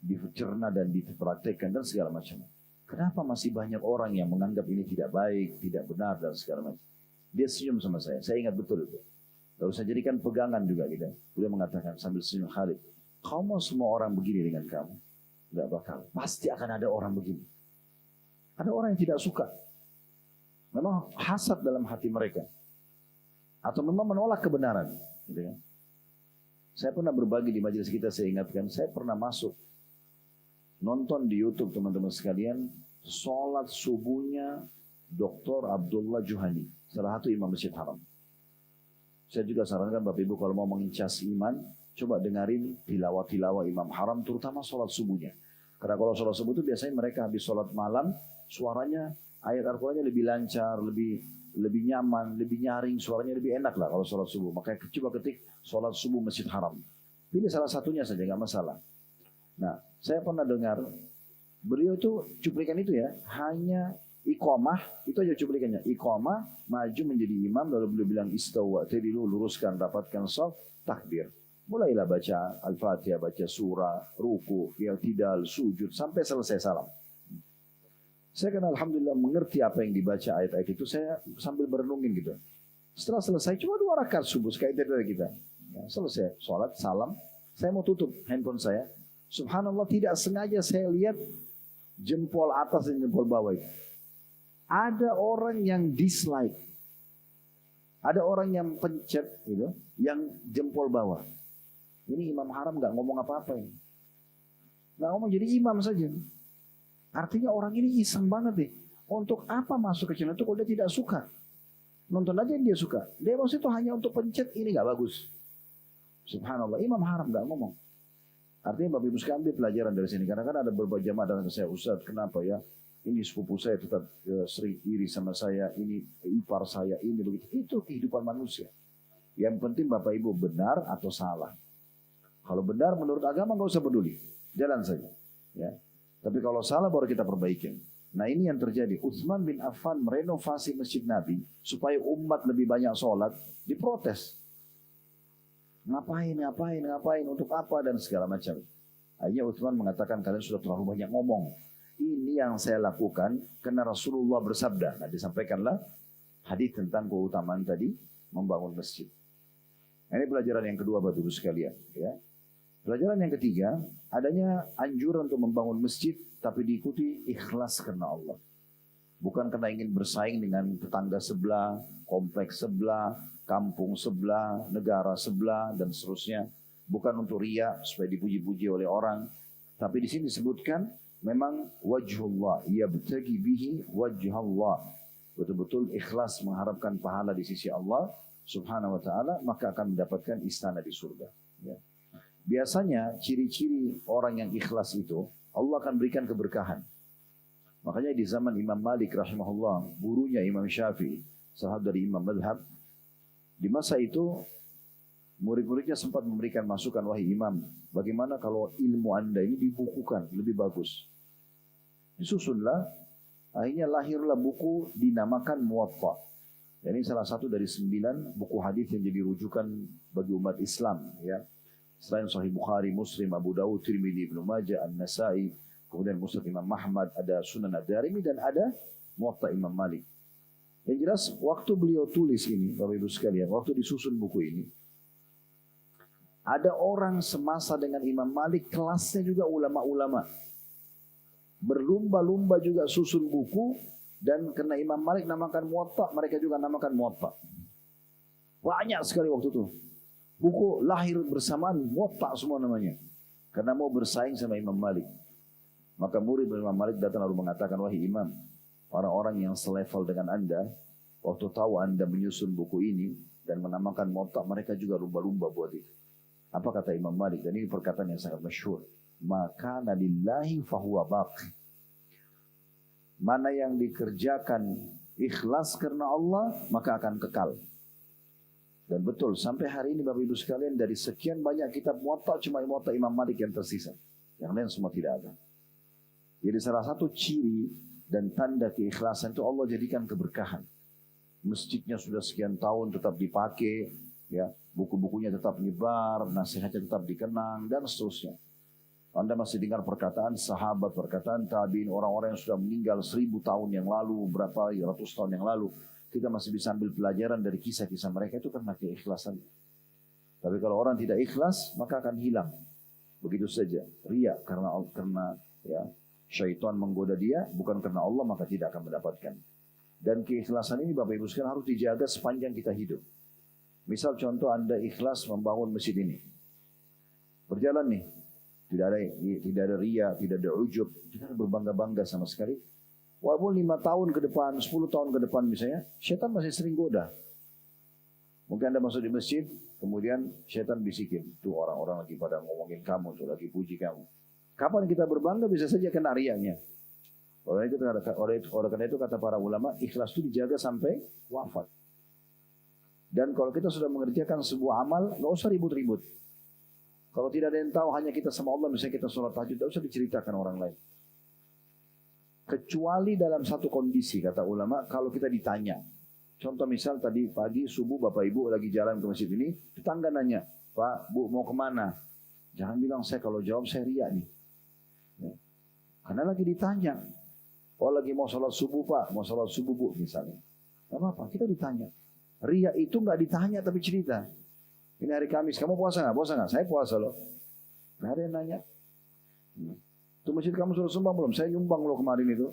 dicerna dan dipraktekkan dan segala macam. Kenapa masih banyak orang yang menganggap ini tidak baik, tidak benar dan segala macam? Dia senyum sama saya ingat betul itu. Lalu saya jadikan pegangan juga gitu. Beliau mengatakan sambil senyum, Khalid, kau mau semua orang begini dengan kamu? Tidak bakal. Pasti akan ada orang begini. Ada orang yang tidak suka. Memang hasad dalam hati mereka. Atau memang menolak kebenaran. Gitu ya. Saya pernah berbagi di majelis kita, saya ingatkan, saya pernah masuk. Nonton di YouTube teman-teman sekalian, sholat subuhnya Dr. Abdullah Juhani, salah satu imam Masjid Haram. Saya juga sarankan Bapak Ibu kalau mau mengincas iman, coba dengarin tilawah-tilawah Imam Haram, terutama sholat subuhnya. Karena kalau sholat subuh itu biasanya mereka habis sholat malam, suaranya ayat Al-Qurannya lebih lancar, lebih nyaman, lebih nyaring, suaranya lebih enak lah kalau sholat subuh. Makanya coba ketik sholat subuh Masjid Haram. Pilih salah satunya saja, nggak masalah. Nah, saya pernah dengar, beliau itu cuplikan itu ya, hanya iqamah, itu aja cuplikannya. Iqamah, maju menjadi imam, lalu beliau bilang istawa, tadilu, luruskan, rapatkan shaf, takbir. Mulailah baca Al-Fatihah, baca surah, ruku, i'tidal, sujud, sampai selesai salam. Saya kan alhamdulillah mengerti apa yang dibaca ayat-ayat itu, saya sambil merenungin gitu. Setelah selesai, cuma 2 rakaat subuh, sekali dari kita. Ya, selesai, sholat, salam, saya mau tutup handphone saya. Subhanallah, tidak sengaja saya lihat jempol atas dan jempol bawah itu. Ada orang yang dislike. Ada orang yang pencet gitu, yang jempol bawah. Ini Imam Haram nggak ngomong apa-apa ini. Nggak ngomong, jadi imam saja. Artinya orang ini iseng banget deh. Untuk apa masuk ke channel itu kalau dia tidak suka? Nonton aja yang dia suka. Dia maksud itu hanya untuk pencet, ini nggak bagus. Subhanallah, Imam Haram nggak ngomong. Artinya Bapak Ibu sekalian ambil pelajaran dari sini. Karena kan ada beberapa jamaah datang ke saya, Ustaz, kenapa ya? Ini sepupu saya tetap sering iri sama saya, ini ipar saya, ini begitu. Itu kehidupan manusia. Yang penting Bapak Ibu benar atau salah. Kalau benar menurut agama nggak usah peduli, jalan saja. Ya. Tapi kalau salah baru kita perbaikin. Nah ini yang terjadi. Utsman bin Affan merenovasi masjid Nabi supaya umat lebih banyak sholat, diprotes. Ngapain, untuk apa dan segala macam. Akhirnya Utsman mengatakan kalian sudah terlalu banyak ngomong. Ini yang saya lakukan karena Rasulullah bersabda. Nah disampaikanlah hadis tentang keutamaan tadi membangun masjid. Nah, ini pelajaran yang kedua Bapak Ibu sekalian. Ya. Pelajaran yang ketiga, adanya anjuran untuk membangun masjid tapi diikuti ikhlas karena Allah. Bukan karena ingin bersaing dengan tetangga sebelah, kompleks sebelah, kampung sebelah, negara sebelah, dan seterusnya. Bukan untuk riya supaya dipuji-puji oleh orang. Tapi di sini disebutkan memang wajhullah, yabtagi bihi wajhallah. Betul-betul ikhlas mengharapkan pahala di sisi Allah Subhanahu wa ta'ala, maka akan mendapatkan istana di surga. Ya. Biasanya ciri-ciri orang yang ikhlas itu Allah akan berikan keberkahan. Makanya di zaman Imam Malik rahimahullah, gurunya Imam Syafi'i, sahabat dari Imam Madhab, di masa itu murid-muridnya sempat memberikan masukan, wahai Imam, bagaimana kalau ilmu anda ini dibukukan lebih bagus. Disusunlah, akhirnya lahirlah buku dinamakan Muwatta. Ini salah satu dari 9 buku hadis yang jadi rujukan bagi umat Islam. Ya. Selain Sahih Bukhari, Muslim, Abu Dawud, Tirmidzi, Ibnu Majah, An-Nasai, kemudian Musnad Imam Ahmad, ada Sunan Ad-Darimi, dan ada Muwatta Imam Malik. Yang jelas, waktu beliau tulis ini, Bapak Ibu sekalian, waktu disusun buku ini, ada orang semasa dengan Imam Malik, kelasnya juga ulama-ulama. Berlumba-lumba juga susun buku, dan karena Imam Malik namakan Muwatta, mereka juga namakan Muwatta. Banyak sekali waktu itu. Buku lahir bersamaan, Muwatta semua namanya. Karena mau bersaing sama Imam Malik. Maka murid Imam Malik datang lalu mengatakan, wahai Imam, orang-orang yang selevel dengan anda, waktu tahu anda menyusun buku ini dan menamakan Muwatta, mereka juga lumba-lumba buat itu. Apa kata Imam Malik? Dan ini perkataan yang sangat masyhur. Maka nalillahi fahuwa baqi. Mana yang dikerjakan ikhlas karena Allah, maka akan kekal. Dan betul, sampai hari ini Bapak Ibu sekalian, dari sekian banyak kitab Muwatta, cuma Muwatta Imam Malik yang tersisa. Yang lain semua tidak ada. Jadi salah satu ciri dan tanda keikhlasan itu Allah jadikan keberkahan. Masjidnya sudah sekian tahun tetap dipakai, ya, buku-bukunya tetap nyebar, nasihatnya tetap dikenang, dan seterusnya. Anda masih dengar perkataan sahabat, perkataan tabi'in, orang-orang yang sudah meninggal 1000 tahun yang lalu, berapa ratus tahun yang lalu. Kita masih bisa ambil pelajaran dari kisah-kisah mereka itu karena keikhlasan. Tapi kalau orang tidak ikhlas, maka akan hilang. Begitu saja. Riya karena ya, syaitan menggoda dia, bukan karena Allah, maka tidak akan mendapatkan. Dan keikhlasan ini Bapak Ibu sekalian harus dijaga sepanjang kita hidup. Misal contoh Anda ikhlas membangun masjid ini. Berjalan nih. Tidak ada riya, tidak ada ujub, tidak ada berbangga-bangga sama sekali. Walaupun 5 tahun ke depan, 10 tahun ke depan misalnya, syaitan masih sering goda. Mungkin Anda masuk di masjid, kemudian syaitan bisikin, tuh orang-orang lagi pada ngomongin kamu, tuh lagi puji kamu. Kapan kita berbangga bisa saja kena riaknya. Oleh karena itu kata para ulama, ikhlas itu dijaga sampai wafat. Dan kalau kita sudah mengerjakan sebuah amal, nggak usah ribut-ribut. Kalau tidak ada yang tahu, hanya kita sama Allah, misalnya kita sholat tahajud, tidak usah diceritakan orang lain. Kecuali dalam satu kondisi, kata ulama, kalau kita ditanya. Contoh misal tadi pagi subuh Bapak Ibu lagi jalan ke masjid ini, tetangga nanya, Pak, Bu mau kemana? Jangan bilang saya kalau jawab saya riak nih. Ya. Karena lagi ditanya. Oh lagi mau sholat subuh Pak, mau sholat subuh Bu misalnya. Gak apa-apa, kita ditanya. Riak itu nggak ditanya tapi cerita. Ini hari Kamis, kamu puasa nggak? Puasa nggak? Saya puasa loh. Nggak ada yang nanya. Itu masjid kamu sudah sumbang belum? Saya nyumbang loh kemarin itu.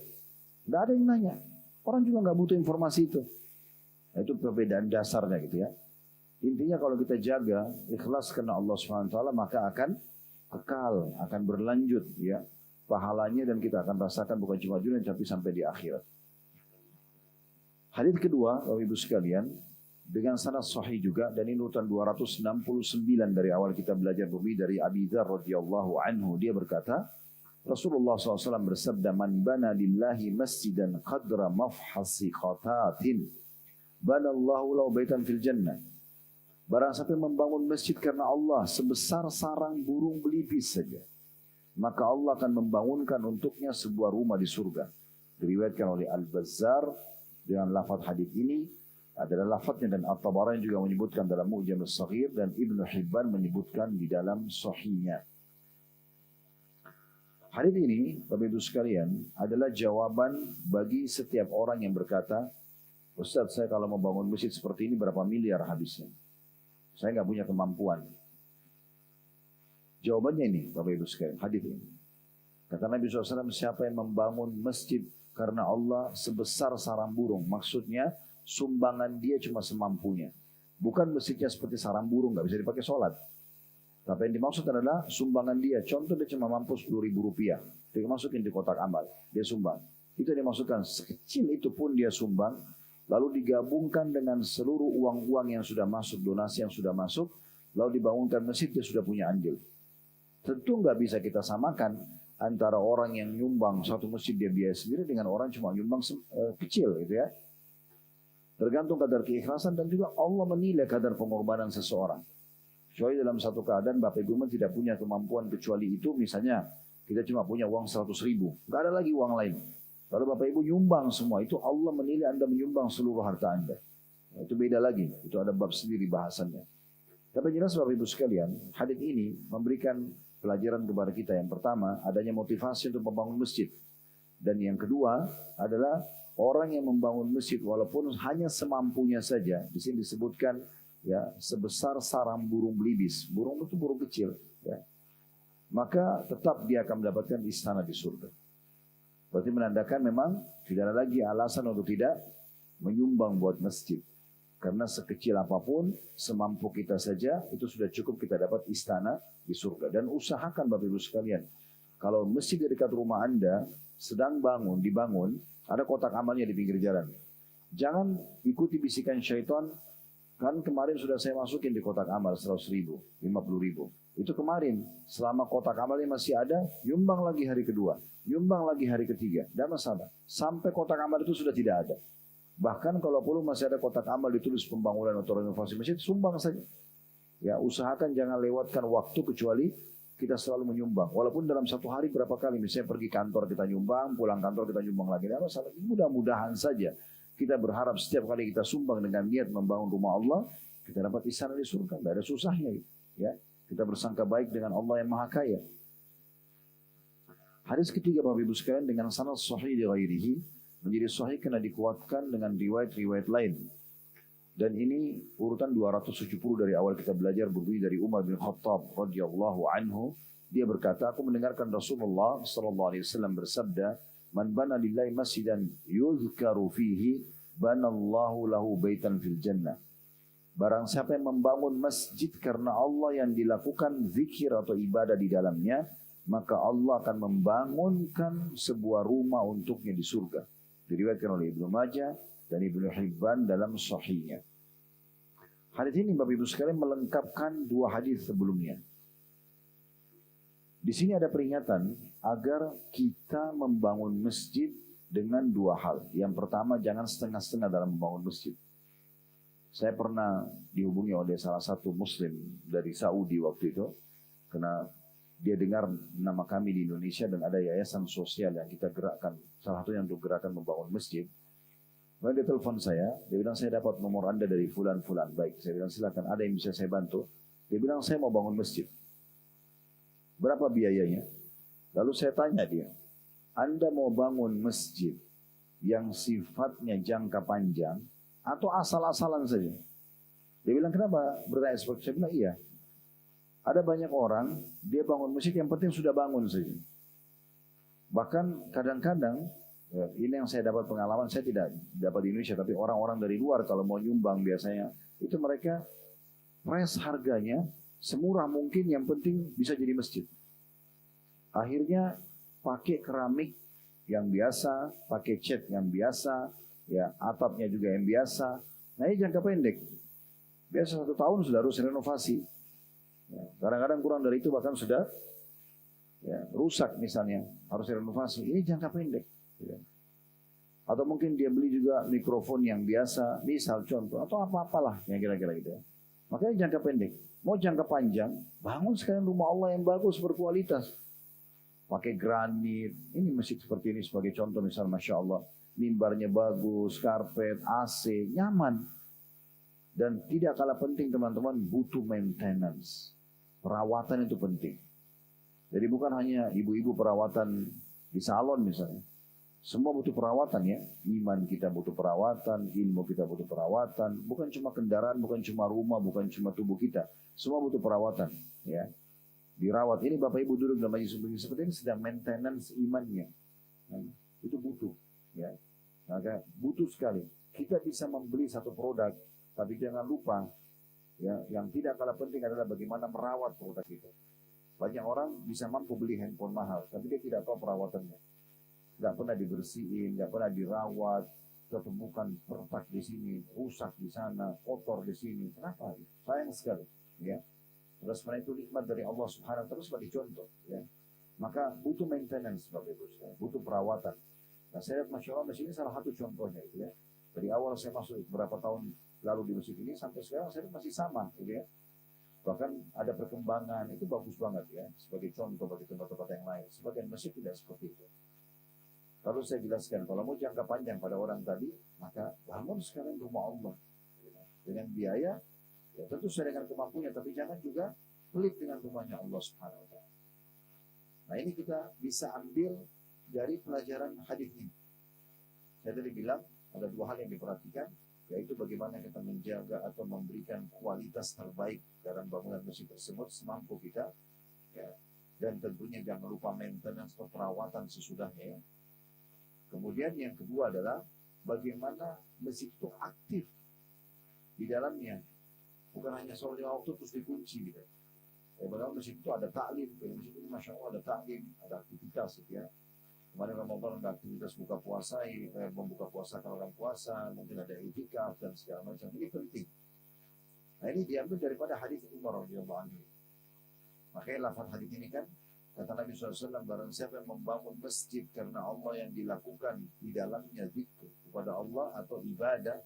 Nggak ada yang nanya. Orang juga nggak butuh informasi itu. Nah, itu perbedaan dasarnya gitu ya. Intinya kalau kita jaga ikhlas karena Allah SWT maka akan kekal, akan berlanjut ya pahalanya dan kita akan rasakan bukan cuma dunia tapi sampai di akhirat. Hadits kedua, Bapak Ibu sekalian, dengan sanad sahih juga dan ini urutan 269 dari awal kita belajar bumi dari Abi Dzar radhiyallahu anhu, dia berkata, Rasulullah SAW bersabda, "Man bana lillahi masjidan qadra mafhasi qatatin, banallahu lahu baitan fil jannah." Barang siapa membangun masjid karena Allah sebesar sarang burung belipis saja, maka Allah akan membangunkan untuknya sebuah rumah di surga. Diriwayatkan oleh Al-Bazzar dengan lafaz hadis ini adalah lafaznya dan At-Tabarani juga menyebutkan dalam Mu'jam As-Saghir dan Ibnu Hibban menyebutkan di dalam Sahihnya. Hadis ini, Bapak Ibu sekalian, adalah jawaban bagi setiap orang yang berkata, Ustaz, saya kalau mau bangun masjid seperti ini berapa miliar habisnya? Saya nggak punya kemampuan. Jawabannya ini, Bapak Ibu sekalian, hadis ini. Kata Nabi SAW, siapa yang membangun masjid karena Allah sebesar sarang burung, maksudnya sumbangan dia cuma semampunya. Bukan masjidnya seperti sarang burung, nggak bisa dipakai sholat. Tapi yang dimaksud adalah sumbangan dia. Contoh dia cuma mampu 10.000 rupiah. Dia masukin di kotak amal, dia sumbang. Itu yang dimaksudkan, sekecil itu pun dia sumbang. Lalu digabungkan dengan seluruh uang-uang yang sudah masuk, donasi yang sudah masuk, lalu dibangunkan masjid, dia sudah punya andil. Tentu nggak bisa kita samakan antara orang yang nyumbang satu masjid dia biaya sendiri dengan orang cuma nyumbang kecil gitu ya. Tergantung kadar keikhlasan dan juga Allah menilai kadar pengorbanan seseorang. Kecuali dalam satu keadaan Bapak Ibu tidak punya kemampuan kecuali itu, misalnya kita cuma punya uang 100.000, nggak ada lagi uang lain. Kalau Bapak Ibu nyumbang semua itu, Allah menilai Anda menyumbang seluruh harta Anda. Nah, itu beda lagi, itu ada bab sendiri bahasannya. Tapi jelas Bapak Ibu sekalian, hadits ini memberikan pelajaran kepada kita. Yang pertama, adanya motivasi untuk membangun masjid. Dan yang kedua adalah orang yang membangun masjid walaupun hanya semampunya saja. Di sini disebutkan ya sebesar sarang burung belibis. Burung itu burung kecil. Ya. Maka tetap dia akan mendapatkan istana di surga. Berarti menandakan memang tidak ada lagi alasan untuk tidak menyumbang buat masjid. Karena sekecil apapun, semampu kita saja, itu sudah cukup kita dapat istana di surga. Dan usahakan Bapak Ibu sekalian, kalau masjid di dekat rumah Anda sedang dibangun, ada kotak amalnya di pinggir jalan. Jangan ikuti bisikan syaitan, kan kemarin sudah saya masukin di kotak amal 100.000, 50.000. Itu kemarin, selama kotak amalnya masih ada, nyumbang lagi hari kedua, nyumbang lagi hari ketiga, tidak masalah. Sampai kotak amal itu sudah tidak ada. Bahkan kalau perlu masih ada kotak amal ditulis pembangunan atau renovasi masjid, sumbang saja. Ya, usahakan jangan lewatkan waktu kecuali kita selalu menyumbang. Walaupun dalam satu hari berapa kali, misalnya pergi kantor kita nyumbang, pulang kantor kita nyumbang lagi. Tidak masalah. Mudah-mudahan saja kita berharap setiap kali kita sumbang dengan niat membangun rumah Allah, kita dapat istana di surga. Tidak ada susahnya. Ya, kita bersangka baik dengan Allah yang Maha Kaya. Hadis ketiga Bapak Ibu sekalian dengan sanad sahih di ghairihi, menjadi sahih karena dikuatkan dengan riwayat-riwayat lain. Dan ini urutan 270 dari awal kita belajar berdiri dari Umar bin Khattab radhiyallahu anhu. Dia berkata, aku mendengarkan Rasulullah sallallahu alaihi wasallam bersabda, "Man bana lillahi masjidan yuzkaru fihi, banallahu lahu baitan fil jannah." Barang siapa yang membangun masjid karena Allah yang dilakukan zikir atau ibadah di dalamnya, maka Allah akan membangunkan sebuah rumah untuknya di surga. Diriwayatkan oleh Ibnu Majah dan Ibnu Hibban dalam Sahihnya. Hadis ini Bapak Ibu sekalian melengkapkan dua hadis sebelumnya. Di sini ada peringatan agar kita membangun masjid dengan dua hal. Yang pertama, jangan setengah-setengah dalam membangun masjid. Saya pernah dihubungi oleh salah satu muslim dari Saudi waktu itu, karena dia dengar nama kami di Indonesia dan ada yayasan sosial yang kita gerakkan, salah satunya untuk gerakan membangun masjid. Kemudian dia telepon saya, dia bilang saya dapat nomor Anda dari fulan-fulan. Baik, saya bilang silakan, ada yang bisa saya bantu? Dia bilang saya mau bangun masjid. Berapa biayanya? Lalu saya tanya dia, Anda mau bangun masjid yang sifatnya jangka panjang atau asal-asalan saja? Dia bilang kenapa bertanya seperti saya bilang iya. Ada banyak orang dia bangun masjid yang penting sudah bangun saja. Bahkan kadang-kadang ini yang saya dapat pengalaman, saya tidak dapat di Indonesia, tapi orang-orang dari luar kalau mau nyumbang biasanya itu mereka price harganya semurah mungkin, yang penting bisa jadi masjid. Akhirnya pakai keramik yang biasa, pakai cat yang biasa, ya atapnya juga yang biasa. Nah ini jangka pendek. Biasa 1 tahun sudah harus renovasi. Ya, kadang-kadang kurang dari itu bahkan sudah ya, rusak misalnya, harus renovasi. Ini jangka pendek. Ya. Atau mungkin dia beli juga mikrofon yang biasa, misal contoh, atau apa-apalah yang kira-kira gitu ya. Makanya jangka pendek. Mau jangka panjang, bangun sekalian rumah Allah yang bagus, berkualitas. Pakai granit, ini masjid seperti ini sebagai contoh misal, Masya Allah. Mimbarnya bagus, karpet, AC, nyaman. Dan tidak kalah penting teman-teman, butuh maintenance. Perawatan itu penting. Jadi bukan hanya ibu-ibu perawatan di salon misalnya. Semua butuh perawatan ya. Iman kita butuh perawatan, ilmu kita butuh perawatan. Bukan cuma kendaraan, bukan cuma rumah, bukan cuma tubuh kita. Semua butuh perawatan ya. Dirawat. Ini Bapak Ibu duduk dalam majlis seperti ini sedang maintenance imannya. Nah, itu butuh ya. Maka butuh sekali. Kita bisa membeli satu produk, tapi jangan lupa ya, yang tidak kalah penting adalah bagaimana merawat produk itu. Banyak orang bisa mampu beli handphone mahal, tapi dia tidak tahu perawatannya. Nggak pernah dibersihin, nggak pernah dirawat, ketemukan retak di sini, rusak di sana, kotor di sini. Kenapa? Sayang sekali. Ya. Terus mana itu nikmat dari Allah Subhanahu wa Ta'ala, sebagai contoh. Ya. Maka butuh maintenance, Bapak Ibu, butuh perawatan. Nah, saya lihat Masya Allah, masjid ini salah satu contohnya. Gitu ya. Dari awal saya masuk beberapa tahun lalu di masjid ini, sampai sekarang saya lihat masih sama. Gitu ya. Bahkan ada perkembangan, itu bagus banget ya. Sebagai contoh bagi tempat-tempat yang lain. Sebagian masjid tidak seperti itu. Lalu saya jelaskan, kalau mau jangka panjang pada orang tadi, maka bangun sekarang rumah Allah. Dengan biaya, ya tentu sesuai dengan kemampuannya, tapi jangan juga pelit dengan rumahnya Allah Subhanahu wa Ta'ala. Nah ini kita bisa ambil dari pelajaran hadis ini. Saya tadi bilang, ada dua hal yang diperhatikan, yaitu bagaimana kita menjaga atau memberikan kualitas terbaik dalam bangunan masjid tersebut semampu kita. Ya. Dan tentunya jangan lupa maintenance atau perawatan sesudahnya. Ya. Kemudian yang kedua adalah bagaimana masjid itu aktif di dalamnya. Bukan hanya sholat 5 waktu terus dikunci gitu. Padahal masjid itu ada taklim. Di masjid itu Masya Allah ada taklim, ada aktivitas gitu ya. Kemarin Ramadan ada aktivitas buka puasa, membuka puasa kalau orang puasa, mungkin ada i'tikaf dan segala macam. Ini penting. Nah ini diambil daripada hadis Umar radhiyallahu anhu. Makanya lafaz hadis ini kan kata Nabi SAW, barang siapa yang membangun masjid karena Allah yang dilakukan di dalamnya zikr kepada Allah atau ibadah,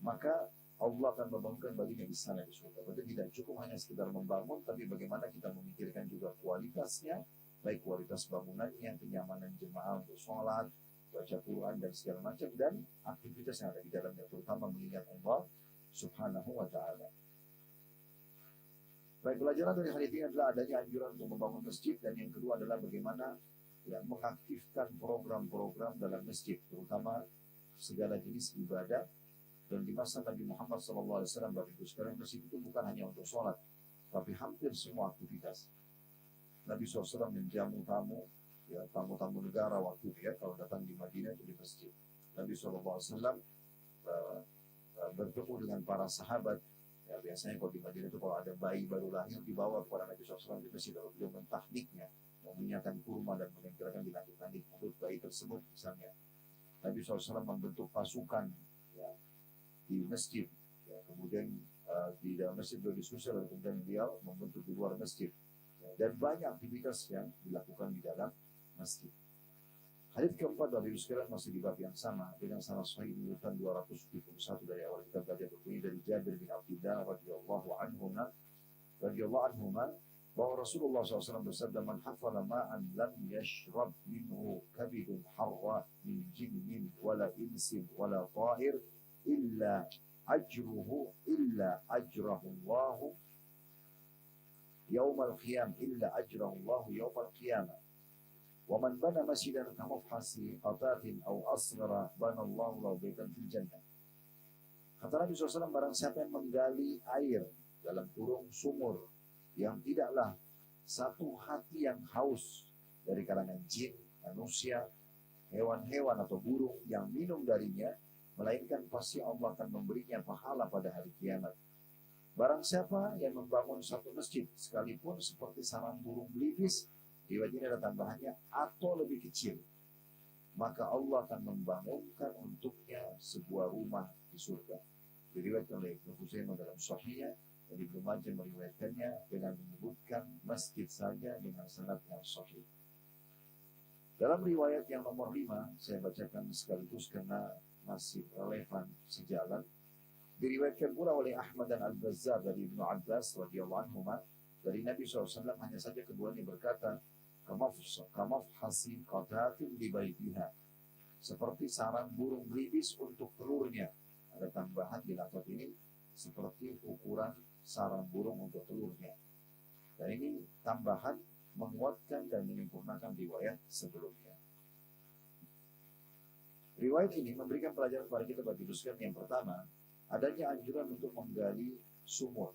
maka Allah akan membangunkan baginya istana di surga. Berarti tidak cukup hanya sekedar membangun, tapi bagaimana kita memikirkan juga kualitasnya, baik kualitas bangunannya, kenyamanan jemaah untuk sholat, baca Quran dan segala macam, dan aktivitas yang ada di dalamnya, terutama mengingat Allah Subhanahu wa Ta'ala. Baik, pelajaran dari hadis ini adalah adanya anjuran untuk membangun masjid, dan yang kedua adalah bagaimana ya, mengaktifkan program-program dalam masjid, terutama segala jenis ibadah. Dan di masa Nabi Muhammad SAW, Bapak Ibu sekalian, masjid itu bukan hanya untuk sholat, tapi hampir semua aktivitas. Nabi SAW menjamu tamu, ya, tamu-tamu negara waktu itu ya, kalau datang di Madinah itu di masjid. Nabi SAW bertemu dengan para sahabat. Ya, biasanya kalau di Madinah itu kalau ada bayi baru lahir dibawa kepada Nabi SAW di masjid, lalu beliau mentahniknya, meminyakan kurma dan menempelkan di langit-langit perut bayi tersebut misalnya. Nabi SAW membentuk pasukan ya, di masjid Ya, kemudian di dalam masjid beliau diskusi, lalu kemudian beliau membentuk di luar masjid. Ya, dan banyak aktivitas yang dilakukan di dalam masjid. Hadis keempat dari sekalian masih di bab yang sama dengan sanad sahih urutan 271 dari awal kita belajar berbunyi dari Jabir bin Abdullah radhiyallahu anhuma bahwa Rasulullah SAW bersabda man hafala ma'an lam yashrab minhu kabidun harra min jinnin wala insin wala ta'ir illa ajrahu Allah yaumal qiyamah ومن بنى مسجدا كمفحص قطات أو أصغر بنى الله له بيتا في الجنة. Kata Nabi SAW, barang siapa yang menggali air dalam kurung sumur yang tidaklah satu hati yang haus dari kalangan jin, manusia, hewan-hewan atau burung yang minum darinya, melainkan pasti Allah akan memberinya pahala pada hari kiamat. Barang siapa yang membangun satu masjid sekalipun seperti sarang burung belibis, riwayat ini ada tambahannya, atau lebih kecil, maka Allah akan membangunkan untuknya sebuah rumah di surga. Diriwayatkan oleh Ibnu Huzaimah dalam Sahihnya, dan Ibnu Majah meriwayatkannya dengan menyebutkan masjid saja dengan sanad yang sahih. Dalam riwayat yang nomor 5, saya bacakan sekaligus karena masih relevan sejalan. Diriwayatkan pula oleh Ahmad dan Al-Bazzar dari Ibnu Abbas radhiyallahu anhu dari Nabi SAW, hanya saja keduanya berkata, kamafhasi qatatin li baitiha, seperti sarang burung belibis untuk telurnya. Ada tambahan di lafaz ini, seperti ukuran sarang burung untuk telurnya. Dan ini tambahan menguatkan dan menyempurnakan riwayat sebelumnya. Riwayat ini memberikan pelajaran kepada kita bagi sekalian. Yang pertama, adanya anjuran untuk menggali sumur,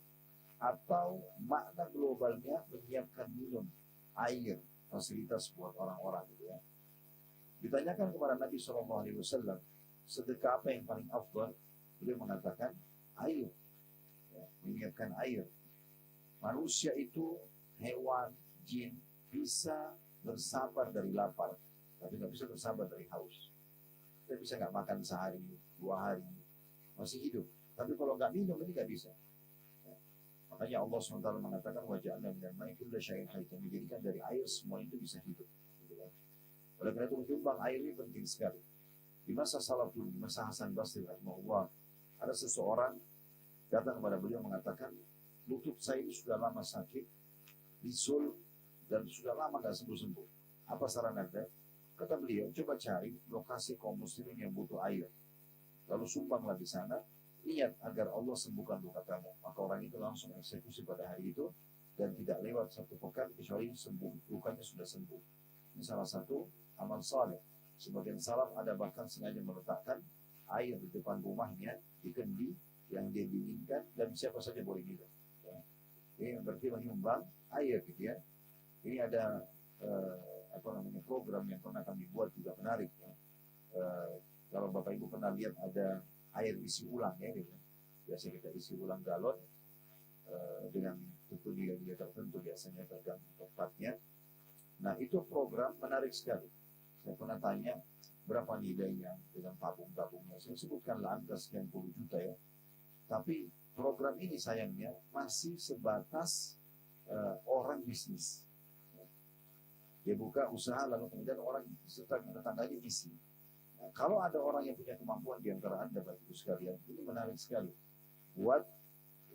atau makna globalnya menyiapkan minum, air, fasilitas buat orang-orang gitu ya. Ditanyakan kepada Nabi SAW, sedekah apa yang paling afdal? Beliau mengatakan air, ya, menyiapkan air. Manusia itu, hewan, jin bisa bersabar dari lapar, tapi nggak bisa bersabar dari haus. Kita bisa nggak makan sehari, 2 hari, masih hidup. Tapi kalau nggak minum ini nggak bisa. Makanya Allah SWT mengatakan wajahnya minal ma'i kulla syai'in hayy, menjadikan dari air semua itu bisa hidup. Oleh karena itu menyumbang air ini penting sekali. Di masa salaf dulu, di masa Hasan Basri rahimahullah, ada seseorang datang kepada beliau mengatakan, lutut saya ini sudah lama sakit, bisul, dan sudah lama nggak sembuh-sembuh. Apa saran Anda? Kata beliau, coba cari lokasi kaum muslimin yang butuh air, lalu sumbanglah di sana. Niat agar Allah sembuhkan luka kamu. Maka orang itu langsung eksekusi pada hari itu, dan tidak lewat 1 pekan kecuali sembuh, lukanya sudah sembuh. Ini salah satu amal saleh. Sebagian salaf ada bahkan sengaja meletakkan air di depan rumahnya, di kendi yang dia dinginkan, dan siapa saja boleh minum. Ya. Ini berarti menyumbang air gitu ya. Ini ada program yang pernah kami buat juga menarik ya. Kalau Bapak Ibu pernah lihat ada air isi ulang ya gitu. Biasa kita isi ulang galon dengan tentu nilai-nilai tertentu, biasanya tergantung tempatnya. Nah itu program menarik sekali. Saya pernah tanya berapa nilainya dengan tabung-tabungnya. Saya sebutkanlah angka sekian puluh juta ya. Tapi program ini sayangnya masih sebatas orang bisnis. Dia buka usaha lalu kemudian orang tetangganya isi. Kalau ada orang yang punya kemampuan di antara Anda, Bapak Ibu sekalian, ini menarik sekali. Buat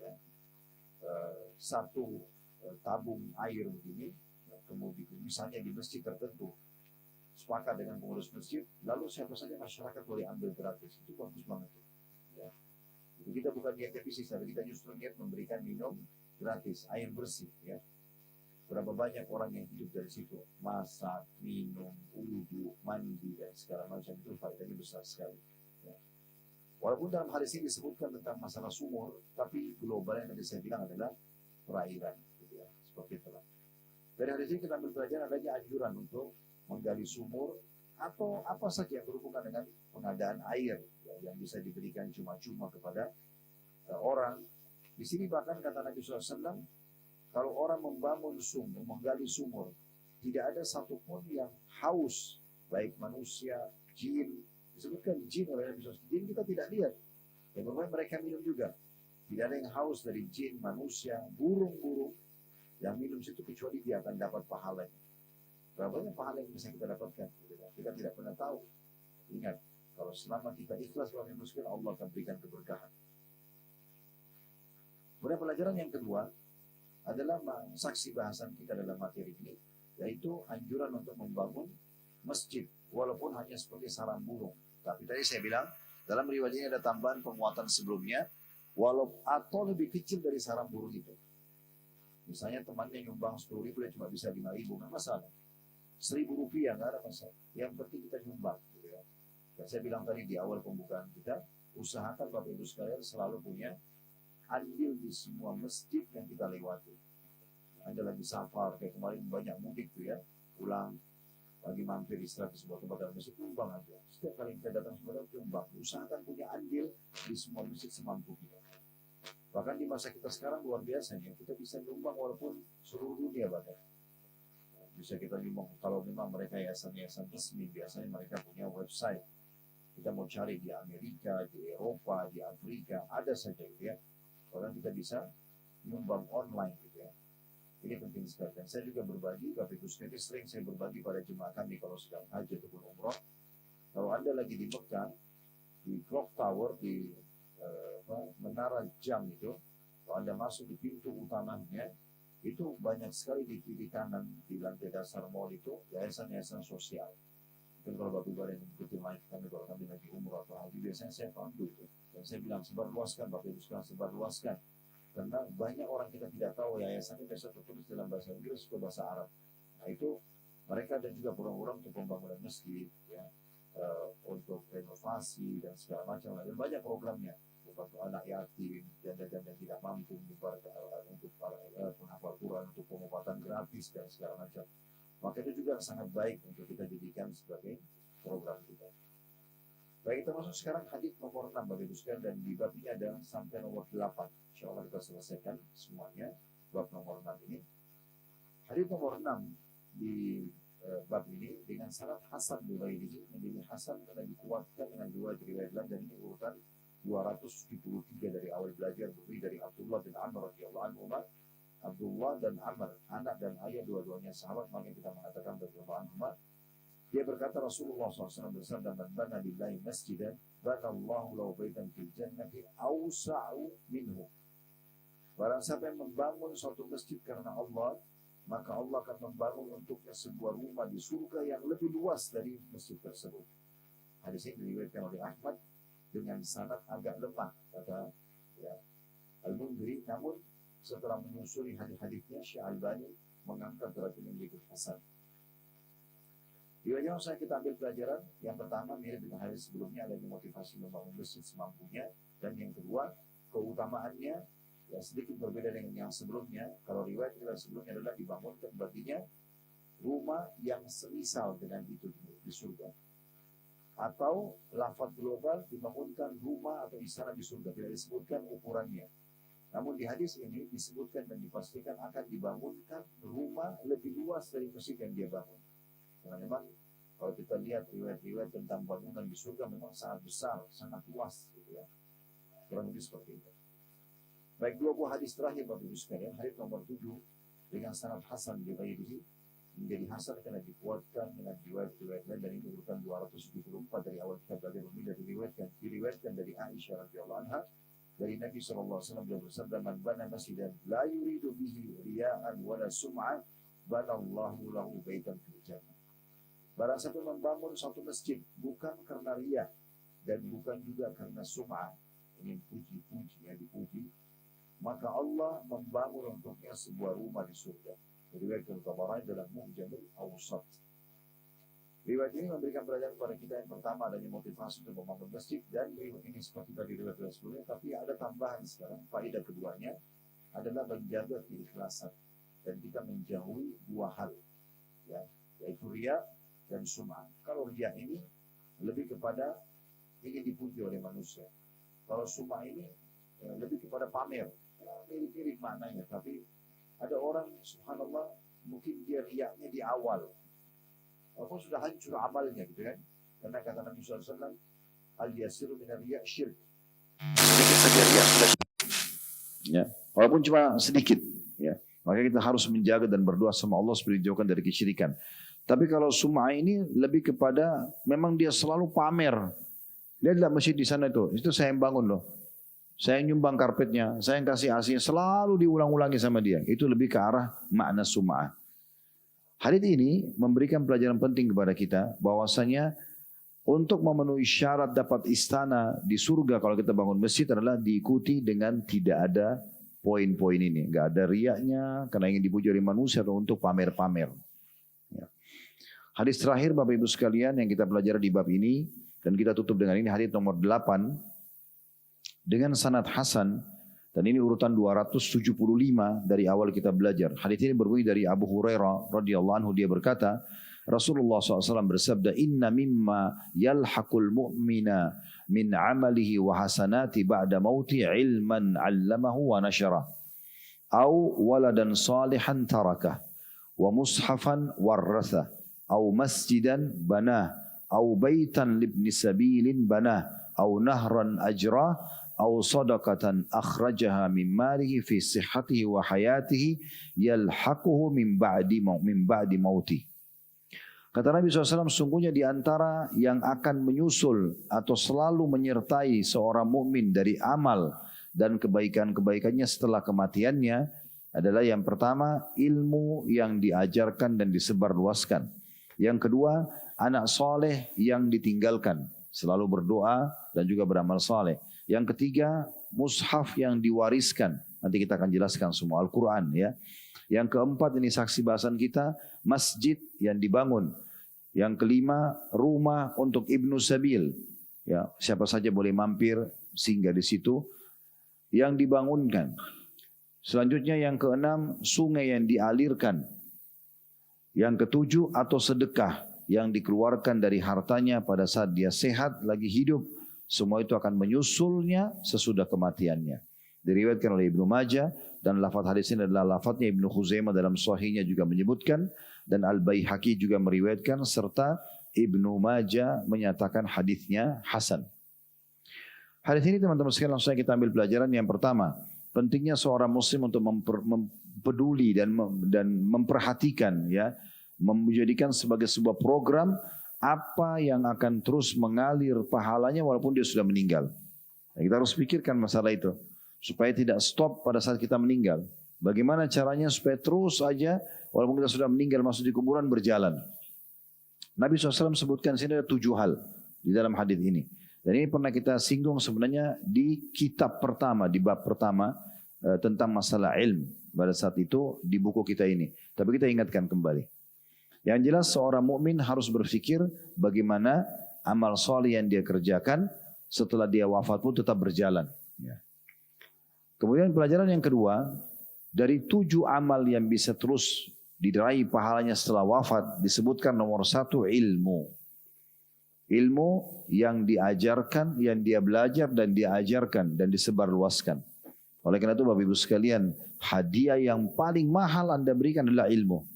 ya, satu tabung air begini, kemudian misalnya di masjid tertentu, sepakat dengan pengurus masjid, lalu siapa saja masyarakat boleh ambil gratis. Itu bagus banget. Ya. Jadi kita bukan niatnya bisnis, tapi kita justru niat memberikan minum gratis, air bersih. Ya. Berapa banyak orang yang hidup dari situ, masak, minum, wudhu, mandi, dan segala macam, itu faedahnya besar sekali. Ya. Walaupun dalam hadis ini disebutkan tentang masalah sumur, tapi globalnya yang tadi saya bilang adalah perairan. Gitu ya. Seperti itulah. Dari hadis ini kita ambil pelajaran adanya anjuran untuk menggali sumur atau apa saja yang berhubungan dengan pengadaan air ya, yang bisa diberikan cuma-cuma kepada orang. Di sini bahkan kata Nabi SAW, kalau orang membangun sumur, menggali sumur, tidak ada satupun yang haus, baik manusia, jin, disebutkan jin oleh Nabi SAW. Jin kita tidak lihat, ya, mereka minum juga. Tidak ada yang haus dari jin, manusia, burung-burung yang minum situ kecuali dia akan dapat pahalanya. Berapa banyak pahala yang bisa kita dapatkan? Kita tidak pernah tahu. Ingat, kalau selama kita ikhlas dalam miskin, Allah akan berikan keberkahan. Kemudian pelajaran yang kedua adalah saksi bahasan kita dalam materi ini, yaitu anjuran untuk membangun masjid, walaupun hanya seperti sarang burung. Tapi tadi saya bilang, dalam riwayat ini ada tambahan penguatan sebelumnya, atau lebih kecil dari sarang burung itu. Misalnya temannya nyumbang 10.000, dia cuma bisa 5.000, nggak masalah. 1.000 rupiah, nggak ada masalah. Yang penting kita nyumbang. Gitu ya. Dan saya bilang tadi di awal pembukaan kita, usahakan Bapak Ibu sekalian selalu punya andil di semua masjid yang kita lewati. Ada lagi safar, kayak kemarin banyak mudik tuh ya, pulang, lagi mampir istirahat di sebuah tempat dalam masjid, nyumbang aja. Setiap kali kita datang sebuah tempat, nyumbang. Usahakan punya andil di semua masjid semampu kita. Bahkan di masa kita sekarang luar biasanya, kita bisa nyumbang walaupun seluruh dunia bahkan. Bisa kita nyumbang, kalau memang mereka yayasan-yayasan resmi, biasanya mereka punya website. Kita mau cari di Amerika, di Eropa, di Afrika, ada saja gitu ya. Orang kita bisa nyumbang online gitu ya. Ini penting sekali. Dan saya juga berbagi, Bapak Ibu sekalian, sering saya berbagi pada jemaah kami kalau sedang haji ataupun umroh. Kalau Anda lagi di Mekah, di Clock Tower, di menara jam itu, kalau Anda masuk di pintu utamanya, itu banyak sekali di kiri kanan di lantai dasar mall itu yayasan-yayasan sosial. Mungkin kalau Bapak Ibu ada yang mengikuti live kami, kalau kami lagi umroh atau haji, biasanya saya pandu itu. Dan saya bilang sebarluaskan, Bapak Ibu sekalian sebarluaskan. Karena banyak orang kita tidak tahu yayasannya biasa tertulis dalam bahasa Inggris atau bahasa Arab. Nah itu mereka dan juga program-program untuk pembangunan masjid, ya, untuk renovasi dan segala macam. Dan banyak programnya. Untuk anak yatim, janda-janda tidak mampu, untuk para penghafal Quran, untuk pengobatan gratis dan segala macam. Maka itu juga sangat baik untuk kita jadikan sebagai program kita. Baik, kita masuk sekarang hadis nomor 6 Bapak Ibu sekalian, dan di bab ini ada sampai nomor 8. Insya Allah kita selesaikan semuanya bab nomor 6 ini. Hadis nomor 6 di bab ini dengan syarat hasan riwayat menjadi hasan karena dikuatkan dengan dua riwayat lain, dan ini urutan 273 dari awal belajar, berdiri dari Abdullah bin Amr radhiyallahu anhu. Abdullah dan Amr, anak dan ayah dua-duanya sahabat, maka kita mengatakan radhiyallahu anhu. Dia berkata, Rasulullah SAW bersabda, "Man bana lillahi masjidan, bana Allahu lahu baitan fil jannati awsa'u minhu." Barang siapa yang membangun suatu masjid karena Allah, maka Allah akan membangun untuknya sebuah rumah di surga yang lebih luas dari masjid tersebut. Hadis ini diriwayatkan oleh Ahmad dengan sanad agak lemah, kata ya, Al-Mundhiri, namun setelah menyusuri hadis-hadisnya, Syekh Albani mengangkat derajatnya menjadi hasan. Di wajah saya kita ambil pelajaran yang pertama mirip dengan hadis sebelumnya, adanya motivasi membangun masjid semampunya, dan yang kedua keutamaannya ya sedikit berbeda dengan yang sebelumnya. Kalau riwayat sebelumnya adalah dibangunkan baginya rumah yang semisal dengan itu di surga, atau lafaz global dibangunkan rumah atau istana di surga, tidak disebutkan ukurannya. Namun di hadis ini disebutkan dan dipastikan akan dibangunkan rumah lebih luas dari masjid yang dia bangun. Karena memang kalau kita lihat riwayat-riwayat tentang bangunan di surga memang sangat besar, sangat luas gitu ya. Kurang lebih seperti itu. Baik, dua buah hadis terakhir Bapak Ibu sekalian, hadis nomor 7 dengan sanad hasan diriwayatkan menjadi hasan karena dikuatkan dengan riwayat-riwayat lain, dan ini urutan 274 dari awal kita belajar memilih diriwayatkan dari Aisyah radhiyallahu anha dari Nabi SAW. Beliau bersabda, "Man bana masjidan la yuridu bihi riya'an wala sum'ah, bana Allahu lahu baitan fil jannah." Barang siapa membangun suatu masjid bukan karena riya dan bukan juga karena sum'ah, ingin puji-puji, ya dipuji, maka Allah membangun untuknya sebuah rumah di surga. Diriwayatkan Tabarani dalam Mu'jamul Awsat. Riwayat ini memberikan pelajaran kepada kita yang pertama adanya motivasi untuk membangun masjid, dan riwayat ini seperti tadi riwayat sebelumnya, tapi ada tambahan sekarang. Faedah keduanya adalah menjaga keikhlasan dan kita menjauhi dua hal, ya, yaitu riya dan sum'ah. Kalau riya ini lebih kepada ingin dipuji oleh manusia. Kalau sum'ah ini lebih kepada pamer. Mirip-mirip maknanya, tapi ada orang subhanallah mungkin dia riyaknya di awal, walaupun sudah hancur amalnya gitu kan. Karena kata Nabi SAW, al-yasiru minar riya' syirk. Sedikit saja riya sudah Ya, walaupun cuma sedikit. Ya, maka kita harus menjaga dan berdoa sama Allah supaya dijauhkan dari kesyirikan. Tapi kalau sum'ah ini lebih kepada memang dia selalu pamer. Dia tidak masjid di sana itu saya yang bangun loh. Saya yang nyumbang karpetnya, saya yang kasih AC, selalu diulang-ulangi sama dia. Itu lebih ke arah makna sum'ah. Hadits ini memberikan pelajaran penting kepada kita bahwasanya untuk memenuhi syarat dapat istana di surga kalau kita bangun masjid adalah diikuti dengan tidak ada poin-poin ini. Enggak ada riaknya karena ingin dipuji oleh manusia atau untuk pamer-pamer. Ya. Hadis terakhir Bapak Ibu sekalian yang kita pelajari di bab ini dan kita tutup dengan ini hadis nomor 8 dengan sanad hasan dan ini urutan 275 dari awal kita belajar. Hadis ini berbunyi dari Abu Hurairah radhiyallahu anhu, dia berkata, Rasulullah SAW bersabda, Inna mimma yalhaqul mu'mina min amalihi wa hasanati ba'da mauti ilman 'allamahu wa nashara au waladan salihan tarakah wa mushafan warratha au masjidan banah au baitan libni sabilin banah au nahran ajrah au sadaqatan akhrajaha min malihi fi sihhatihi wa hayatihi yalhaquhu min ba'di mauti. Kata Nabi SAW, sungguhnya di antara yang akan menyusul atau selalu menyertai seorang mukmin dari amal dan kebaikan-kebaikannya setelah kematiannya adalah yang pertama, ilmu yang diajarkan dan disebarluaskan. Yang kedua, anak soleh yang ditinggalkan, selalu berdoa dan juga beramal soleh. Yang ketiga, mushaf yang diwariskan. Nanti kita akan jelaskan semua Al-Quran ya. Yang keempat, ini saksi bahasan kita, masjid yang dibangun. Yang kelima, rumah untuk Ibnu Sabil. Ya, siapa saja boleh mampir singgah di situ yang dibangunkan. Selanjutnya yang keenam, sungai yang dialirkan. Yang ketujuh, atau sedekah yang dikeluarkan dari hartanya pada saat dia sehat lagi hidup. Semua itu akan menyusulnya sesudah kematiannya. Diriwayatkan oleh Ibnu Majah dan lafaz hadis ini adalah lafaznya Ibnu Khuzaimah dalam Sahihnya juga menyebutkan dan Al-Baihaqi juga meriwayatkan serta Ibnu Majah menyatakan hadisnya hasan. Hadis ini teman-teman sekalian langsung kita ambil pelajaran yang pertama, pentingnya seorang muslim untuk peduli dan memperhatikan ya, menjadikan sebagai sebuah program apa yang akan terus mengalir pahalanya walaupun dia sudah meninggal. Nah, kita harus pikirkan masalah itu supaya tidak stop pada saat kita meninggal. Bagaimana caranya supaya terus aja walaupun kita sudah meninggal masuk di kuburan berjalan. Nabi SAW sebutkan sini ada 7 hal di dalam hadis ini. Dan ini pernah kita singgung sebenarnya di kitab pertama, di bab pertama tentang masalah ilmu pada saat itu di buku kita ini. Tapi kita ingatkan kembali. Yang jelas seorang mukmin harus berpikir bagaimana amal soleh yang dia kerjakan setelah dia wafat pun tetap berjalan. Ya. Kemudian pelajaran yang kedua, dari 7 amal yang bisa terus diraih pahalanya setelah wafat disebutkan nomor 1 ilmu. Ilmu yang diajarkan, yang dia belajar dan diajarkan dan disebarluaskan. Oleh karena itu Bapak Ibu sekalian, hadiah yang paling mahal Anda berikan adalah ilmu.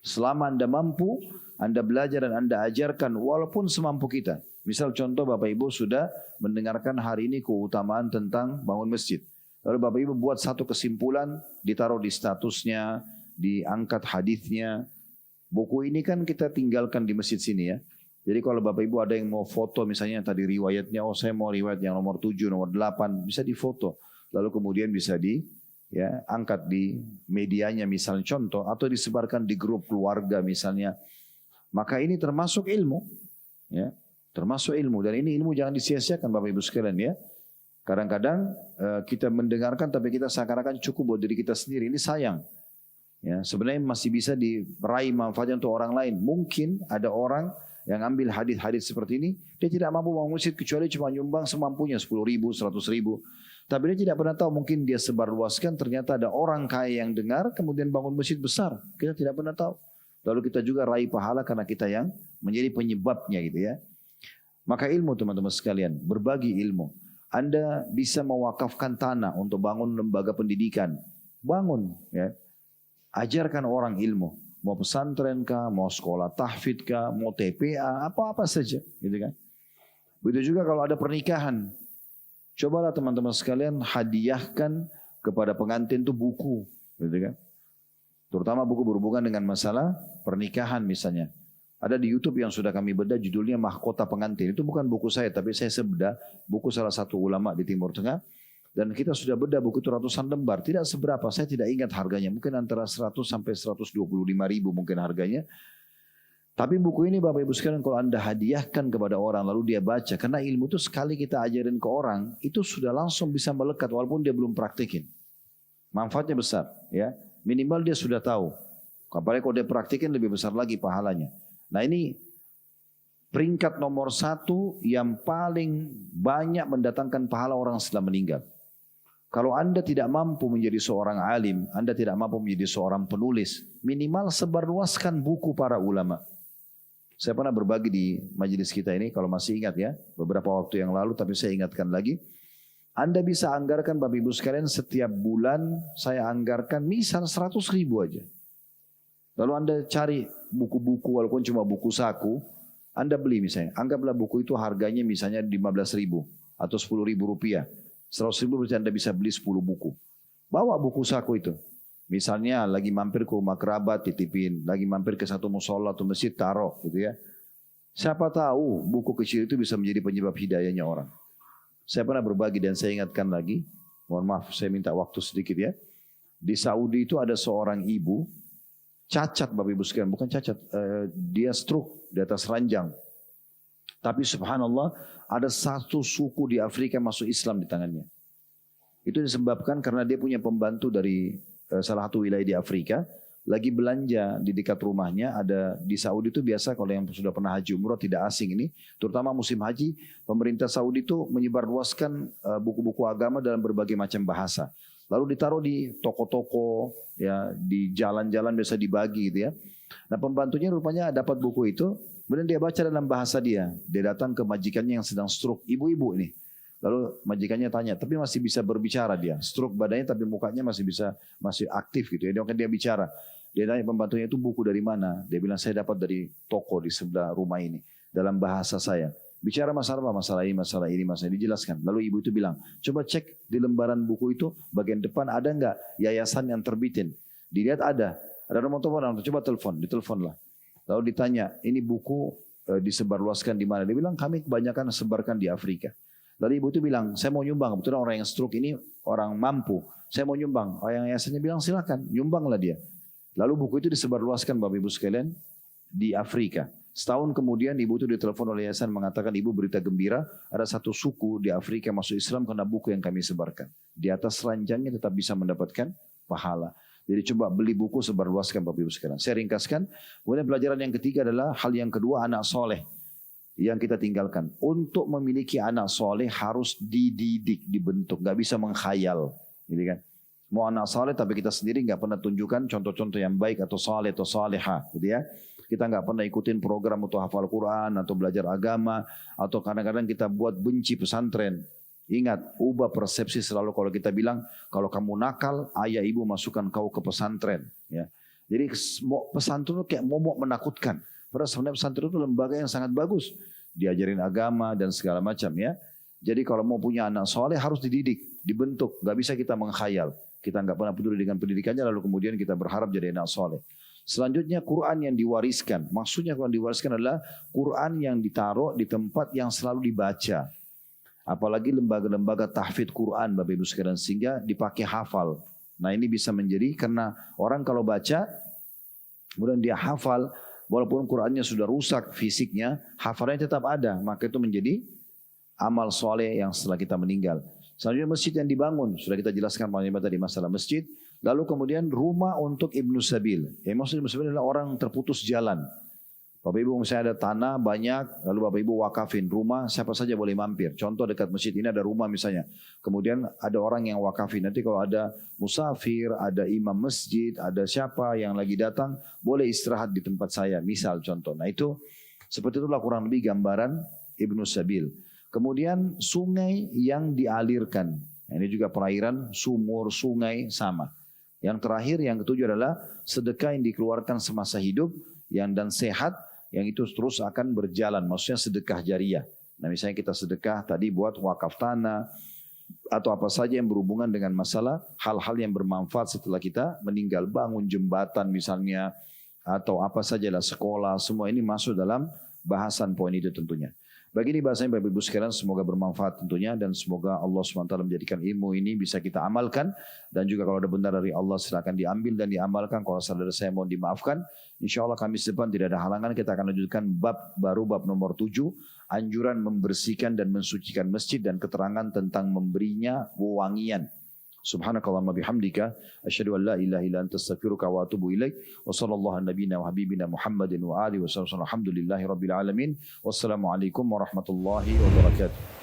Selama Anda mampu, Anda belajar dan Anda ajarkan walaupun semampu kita. Misal contoh Bapak Ibu sudah mendengarkan hari ini keutamaan tentang bangun masjid. Lalu Bapak Ibu buat satu kesimpulan, ditaruh di statusnya, diangkat hadisnya. Buku ini kan kita tinggalkan di masjid sini ya. Jadi kalau Bapak Ibu ada yang mau foto misalnya tadi riwayatnya, oh saya mau riwayat yang nomor 7, nomor 8, bisa difoto. Lalu kemudian bisa angkat di medianya misalnya contoh atau disebarkan di grup keluarga misalnya. Maka ini termasuk ilmu ya, termasuk ilmu dan ini ilmu jangan disia-siakan Bapak Ibu sekalian ya. Kadang-kadang kita mendengarkan tapi kita seakan-akan cukup buat diri kita sendiri, ini sayang. Ya, sebenarnya masih bisa diraih manfaatnya untuk orang lain. Mungkin ada orang yang ambil hadis-hadis seperti ini, dia tidak mampu bangun masjid kecuali cuma nyumbang semampunya 10.000, 100.000. Tapi dia tidak pernah tahu, mungkin dia sebarluaskan, ternyata ada orang kaya yang dengar, kemudian bangun masjid besar. Kita tidak pernah tahu. Lalu kita juga raih pahala karena kita yang menjadi penyebabnya gitu ya. Maka ilmu teman-teman sekalian, berbagi ilmu. Anda bisa mewakafkan tanah untuk bangun lembaga pendidikan. Bangun ya. Ajarkan orang ilmu. Mau pesantren kah, mau sekolah tahfidz kah, mau TPA, apa-apa saja gitu kan. Begitu juga kalau ada pernikahan. Cobalah teman-teman sekalian hadiahkan kepada pengantin itu buku, gitu kan? Terutama buku berhubungan dengan masalah pernikahan misalnya. Ada di YouTube yang sudah kami bedah judulnya Mahkota Pengantin. Itu bukan buku saya, tapi saya sebedah buku salah satu ulama di Timur Tengah. Dan kita sudah bedah buku itu ratusan lembar. Tidak seberapa, saya tidak ingat harganya. Mungkin antara 100 sampai 125 ribu mungkin harganya. Tapi buku ini Bapak Ibu sekalian kalau Anda hadiahkan kepada orang lalu dia baca. Karena ilmu itu sekali kita ajarin ke orang, itu sudah langsung bisa melekat walaupun dia belum praktikin. Manfaatnya besar, ya. Minimal dia sudah tahu. Apalagi kalau dia praktikin lebih besar lagi pahalanya. Nah ini peringkat nomor 1 yang paling banyak mendatangkan pahala orang setelah meninggal. Kalau Anda tidak mampu menjadi seorang alim, Anda tidak mampu menjadi seorang penulis, minimal sebarluaskan buku para ulama. Saya pernah berbagi di majelis kita ini, kalau masih ingat ya, beberapa waktu yang lalu, tapi saya ingatkan lagi. Anda bisa anggarkan Bapak Ibu sekalian setiap bulan saya anggarkan misal 100 ribu aja. Lalu Anda cari buku-buku walaupun cuma buku saku, Anda beli misalnya. Anggaplah buku itu harganya misalnya 15 ribu atau 10 ribu rupiah. 100 ribu berarti Anda bisa beli 10 buku. Bawa buku saku itu. Misalnya lagi mampir ke rumah kerabat titipin, lagi mampir ke satu musola atau masjid taruh gitu ya. Siapa tahu buku kecil itu bisa menjadi penyebab hidayahnya orang. Saya pernah berbagi dan saya ingatkan lagi, mohon maaf saya minta waktu sedikit ya. Di Saudi itu ada seorang ibu, cacat Bapak Ibu sekalian, bukan cacat, dia stroke di atas ranjang. Tapi subhanallah ada satu suku di Afrika masuk Islam di tangannya. Itu disebabkan karena dia punya pembantu dari salah satu wilayah di Afrika. Lagi belanja di dekat rumahnya, ada di Saudi itu biasa kalau yang sudah pernah haji umroh tidak asing ini, terutama musim haji, pemerintah Saudi itu menyebarluaskan buku-buku agama dalam berbagai macam bahasa. Lalu ditaruh di toko-toko, ya di jalan-jalan biasa dibagi gitu ya. Nah pembantunya rupanya dapat buku itu, kemudian dia baca dalam bahasa dia. Dia datang ke majikannya yang sedang stroke, ibu-ibu ini. Lalu majikannya tanya, tapi masih bisa berbicara dia. Stroke badannya tapi mukanya masih aktif gitu ya. Dia bicara. Dia tanya pembantunya itu buku dari mana? Dia bilang saya dapat dari toko di sebelah rumah ini. Dalam bahasa saya. Bicara masalah apa? Masalah ini, masalah ini, masalah ini. Dijelaskan. Lalu ibu itu bilang, coba cek di lembaran buku itu bagian depan ada enggak yayasan yang terbitin. Dilihat ada. Ada nomor telepon, coba telepon. Diteleponlah. Lalu ditanya, ini buku disebarluaskan di mana? Dia bilang kami kebanyakan sebarkan di Afrika. Lalu ibu itu bilang, saya mau nyumbang. Kebetulan orang yang stroke ini orang mampu. Saya mau nyumbang. Orang yang yayasannya bilang silakan, nyumbanglah dia. Lalu buku itu disebarluaskan Bapak Ibu sekalian di Afrika. Setahun kemudian ibu itu ditelepon oleh yayasan mengatakan ibu berita gembira. Ada satu suku di Afrika masuk Islam karena buku yang kami sebarkan. Di atas ranjangnya tetap bisa mendapatkan pahala. Jadi coba beli buku sebarluaskan Bapak Ibu sekalian. Saya ringkaskan. Kemudian pelajaran yang ketiga adalah hal yang kedua anak soleh. Yang kita tinggalkan. Untuk memiliki anak soleh harus dididik, dibentuk. Gak bisa mengkhayal. Gitu kan. Mau anak soleh tapi kita sendiri gak pernah tunjukkan contoh-contoh yang baik atau soleh atau soleha. Gitu ya. Kita gak pernah ikutin program untuk hafal Quran atau belajar agama. Atau kadang-kadang kita buat benci pesantren. Ingat, ubah persepsi selalu kalau kita bilang, kalau kamu nakal, ayah ibu masukkan kau ke pesantren. Ya. Jadi pesantren itu kayak momok menakutkan. Padahal sebenarnya pesantren itu lembaga yang sangat bagus. Diajarin agama dan segala macam ya. Jadi kalau mau punya anak soleh harus dididik, dibentuk. Gak bisa kita mengkhayal. Kita gak pernah peduli dengan pendidikannya lalu kemudian kita berharap jadi anak soleh. Selanjutnya Quran yang diwariskan. Maksudnya Quran diwariskan adalah Quran yang ditaruh di tempat yang selalu dibaca. Apalagi lembaga-lembaga tahfidz Quran Bapak Ibu sekalian sehingga dipakai hafal. Nah ini bisa menjadi karena orang kalau baca kemudian dia hafal. Walaupun Qurannya sudah rusak fisiknya, hafalannya tetap ada. Maka itu menjadi amal soleh yang setelah kita meninggal. Selanjutnya masjid yang dibangun. Sudah kita jelaskan tadi masalah masjid. Lalu kemudian rumah untuk Ibnu Sabil. Yang maksud Ibnu Sabil adalah orang terputus jalan. Bapak Ibu misalnya ada tanah banyak, lalu Bapak Ibu wakafin rumah, siapa saja boleh mampir. Contoh dekat masjid ini ada rumah misalnya. Kemudian ada orang yang wakafin. Nanti kalau ada musafir, ada imam masjid, ada siapa yang lagi datang, boleh istirahat di tempat saya. Misal contoh. Nah itu, seperti itulah kurang lebih gambaran Ibnu Sabil. Kemudian sungai yang dialirkan. Nah, ini juga perairan, sumur, sungai, sama. Yang terakhir, yang ketujuh adalah sedekah yang dikeluarkan semasa hidup, yang dan sehat, yang itu terus akan berjalan, maksudnya sedekah jariah. Nah misalnya kita sedekah tadi buat wakaf tanah, atau apa saja yang berhubungan dengan masalah hal-hal yang bermanfaat setelah kita meninggal, bangun jembatan misalnya, atau apa sajalah sekolah, semua ini masuk dalam bahasan poin itu tentunya. Bagi ini bahasanya Bapak Ibu sekalian, semoga bermanfaat tentunya, dan semoga Allah SWT menjadikan ilmu ini bisa kita amalkan, dan juga kalau ada benar dari Allah silakan diambil dan diamalkan, kalau salah dari saya mohon dimaafkan. Insya Allah Kamis depan tidak ada halangan, kita akan lanjutkan bab baru, bab nomor 7, anjuran membersihkan dan mensucikan masjid dan keterangan tentang memberinya wewangian. Subhanakallahumma bihamdika asyhadu an la ilaha illa anta astaghfiruka wa atubu ilaik wa sallallahu ala nabiyyina wa habibina Muhammadin wa alihi wa sahbihi alhamdulillahi rabbil alamin. Wassalamualaikum warahmatullahi wabarakatuh.